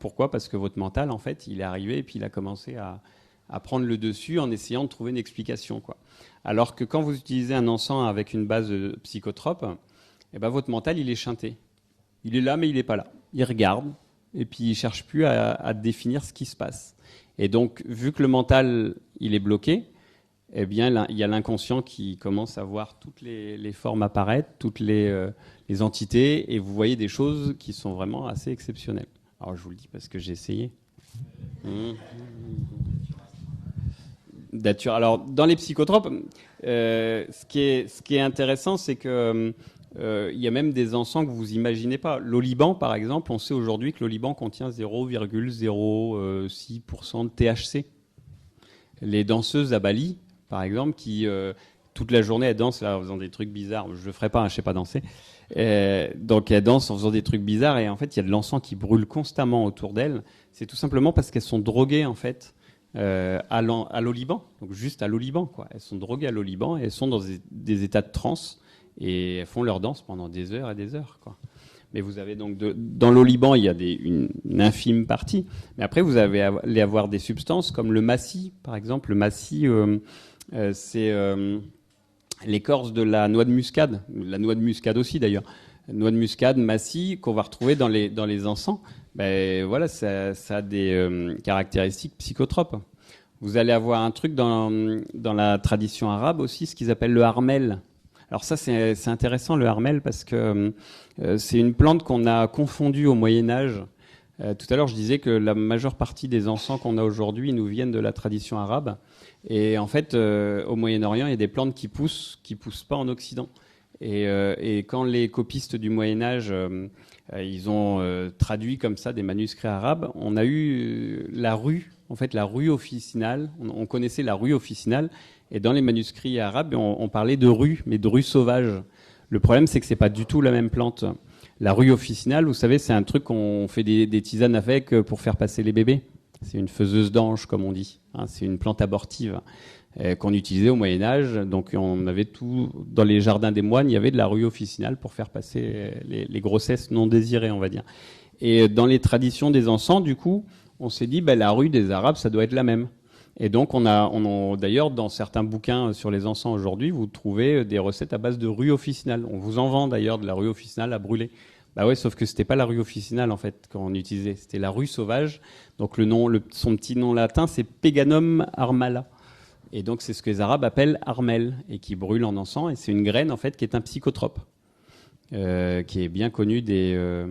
Pourquoi ? Parce que votre mental, en fait, il est arrivé et puis il a commencé à prendre le dessus en essayant de trouver une explication, quoi. Alors que quand vous utilisez un encens avec une base psychotrope, votre mental, il est chanté. Il est là, mais il n'est pas là. Il regarde, et puis il ne cherche plus à définir ce qui se passe. Et donc, vu que le mental, il est bloqué, il y a l'inconscient qui commence à voir toutes les formes apparaître, toutes les entités, et vous voyez des choses qui sont vraiment assez exceptionnelles. Alors, je vous le dis parce que j'ai essayé. Datura. Alors, dans les psychotropes, ce qui est intéressant, c'est que il y a même des encens que vous imaginez pas. L'oliban, par exemple, on sait aujourd'hui que l'oliban contient 0,06% de THC. Les danseuses à Bali, par exemple, qui toute la journée elles dansent là, en faisant des trucs bizarres. Je le ferai pas, je sais pas danser. Donc elles dansent en faisant des trucs bizarres et en fait il y a de l'encens qui brûle constamment autour d'elles. C'est tout simplement parce qu'elles sont droguées en fait à l'oliban, donc juste à l'oliban, quoi. Elles sont droguées à l'oliban et elles sont dans des états de transe. Et elles font leur danse pendant des heures et des heures, quoi. Mais vous avez donc dans l'oliban, il y a une infime partie. Mais après, vous allez avoir des substances comme le massis, par exemple. Le massis, c'est l'écorce de la noix de muscade, la noix de muscade aussi d'ailleurs. Noix de muscade, massis, qu'on va retrouver dans les encens. Voilà, ça a des caractéristiques psychotropes. Vous allez avoir un truc dans la tradition arabe aussi, ce qu'ils appellent le harmel. Alors ça, c'est intéressant, le harmel, parce que c'est une plante qu'on a confondue au Moyen-Âge. Tout à l'heure, je disais que la majeure partie des encens qu'on a aujourd'hui nous viennent de la tradition arabe. Et en fait, au Moyen-Orient, il y a des plantes qui poussent pas en Occident. Et quand les copistes du Moyen-Âge, ils ont traduit comme ça des manuscrits arabes, on a eu la rue, en fait, la rue officinale. On connaissait la rue officinale. Et dans les manuscrits arabes, on parlait de rue, mais de rue sauvage. Le problème, c'est que c'est pas du tout la même plante. La rue officinale, vous savez, c'est un truc qu'on fait des tisanes avec pour faire passer les bébés. C'est une faiseuse d'ange, comme on dit. C'est une plante abortive qu'on utilisait au Moyen-Âge. Donc, on avait tout dans les jardins des moines. Il y avait de la rue officinale pour faire passer les grossesses non désirées, on va dire. Et dans les traditions des encens, du coup, on s'est dit, la rue des Arabes, ça doit être la même. Et donc, d'ailleurs, dans certains bouquins sur les encens aujourd'hui, vous trouvez des recettes à base de rue officinale. On vous en vend d'ailleurs de la rue officinale à brûler. Ouais, sauf que c'était pas la rue officinale en fait qu'on utilisait, c'était la rue sauvage. Donc son petit nom latin, c'est Peganum armala. Et donc c'est ce que les Arabes appellent armel et qui brûle en encens. Et c'est une graine en fait qui est un psychotrope, qui est bien connu des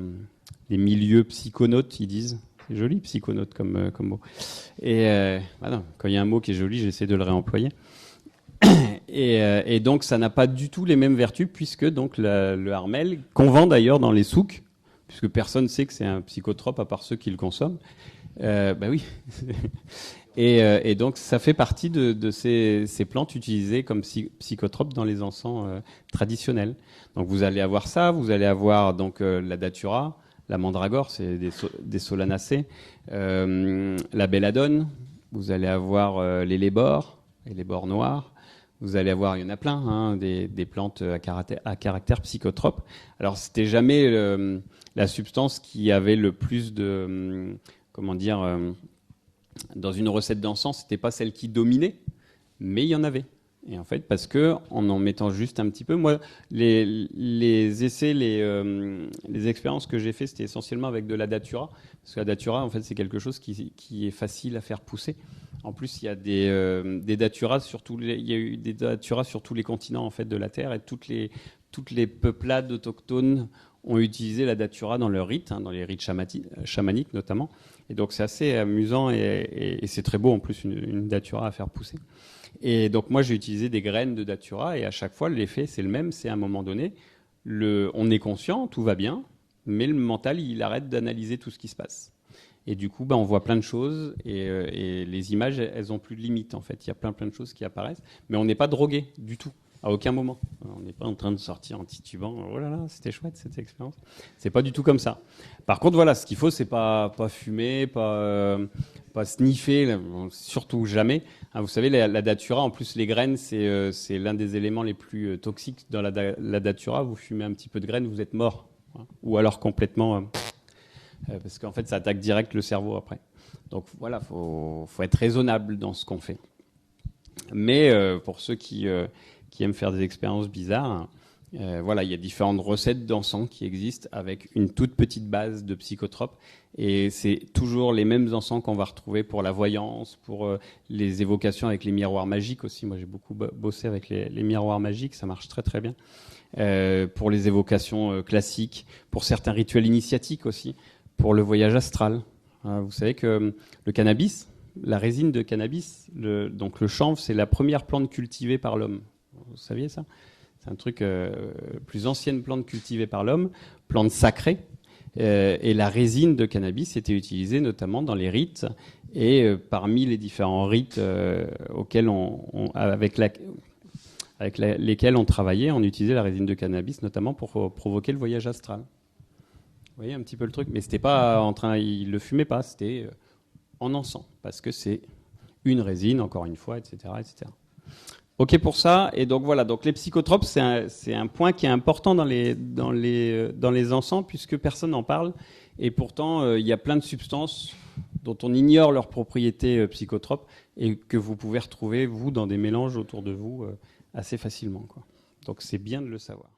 milieux psychonautes, ils disent. C'est joli, psychonaute comme mot. Et quand il y a un mot qui est joli, j'essaie de le réemployer. Et donc ça n'a pas du tout les mêmes vertus puisque donc le harmel, qu'on vend d'ailleurs dans les souks, puisque personne ne sait que c'est un psychotrope à part ceux qui le consomment. Oui. Et donc ça fait partie de ces plantes utilisées comme psychotropes dans les encens traditionnels. Donc vous allez avoir ça, vous allez avoir donc la datura, la mandragore, c'est des solanacées, la belladone, vous allez avoir les lébores noirs. Vous allez avoir, il y en a plein, des plantes à caractère psychotrope. Alors, c'était jamais la substance qui avait le plus de, dans une recette d'encens, c'était pas celle qui dominait, mais il y en avait. Et en fait, parce que en mettant juste un petit peu, moi, les essais, les expériences que j'ai fait, c'était essentiellement avec de la datura, parce que la datura, en fait, c'est quelque chose qui est facile à faire pousser. En plus, il y a des daturas il y a eu des daturas sur tous les continents en fait de la Terre, et toutes les peuplades autochtones ont utilisé la datura dans leurs rites, dans les rites chamaniques notamment. Et donc c'est assez amusant et c'est très beau en plus une datura à faire pousser. Et donc moi j'ai utilisé des graines de datura et à chaque fois l'effet c'est le même, c'est à un moment donné, on est conscient, tout va bien, mais le mental il arrête d'analyser tout ce qui se passe. Et du coup, on voit plein de choses et les images, elles n'ont plus de limite en fait. Il y a plein de choses qui apparaissent, mais on n'est pas drogué du tout, à aucun moment. On n'est pas en train de sortir en titubant. Oh là là, c'était chouette cette expérience. C'est pas du tout comme ça. Par contre, voilà, ce qu'il faut, c'est pas fumer, pas sniffer, surtout jamais. Vous savez, la datura, en plus les graines, c'est l'un des éléments les plus toxiques dans la datura. Vous fumez un petit peu de graines, vous êtes mort, ou alors complètement. Parce qu'en fait, ça attaque direct le cerveau après. Donc voilà, faut être raisonnable dans ce qu'on fait. Mais pour ceux qui aiment faire des expériences bizarres, voilà, il y a différentes recettes d'encens qui existent avec une toute petite base de psychotropes. Et c'est toujours les mêmes encens qu'on va retrouver pour la voyance, pour les évocations avec les miroirs magiques aussi. Moi, j'ai beaucoup bossé avec les miroirs magiques, ça marche très très bien. Pour les évocations classiques, pour certains rituels initiatiques aussi. Pour le voyage astral. Vous savez que le cannabis, la résine de cannabis, donc le chanvre, c'est la première plante cultivée par l'homme. Vous saviez ça? C'est un truc, plus ancienne plante cultivée par l'homme, plante sacrée. Et la résine de cannabis était utilisée notamment dans les rites. Et parmi les différents rites auxquels lesquels on travaillait, on utilisait la résine de cannabis notamment pour provoquer le voyage astral. Vous voyez un petit peu le truc, mais c'était pas il le fumait pas, c'était en encens, parce que c'est une résine, encore une fois, etc., etc. Ok pour ça, et donc voilà, donc les psychotropes, c'est un point qui est important dans les encens, puisque personne n'en parle, et pourtant il y a plein de substances dont on ignore leurs propriétés psychotropes, et que vous pouvez retrouver, vous, dans des mélanges autour de vous, assez facilement, quoi. Donc c'est bien de le savoir.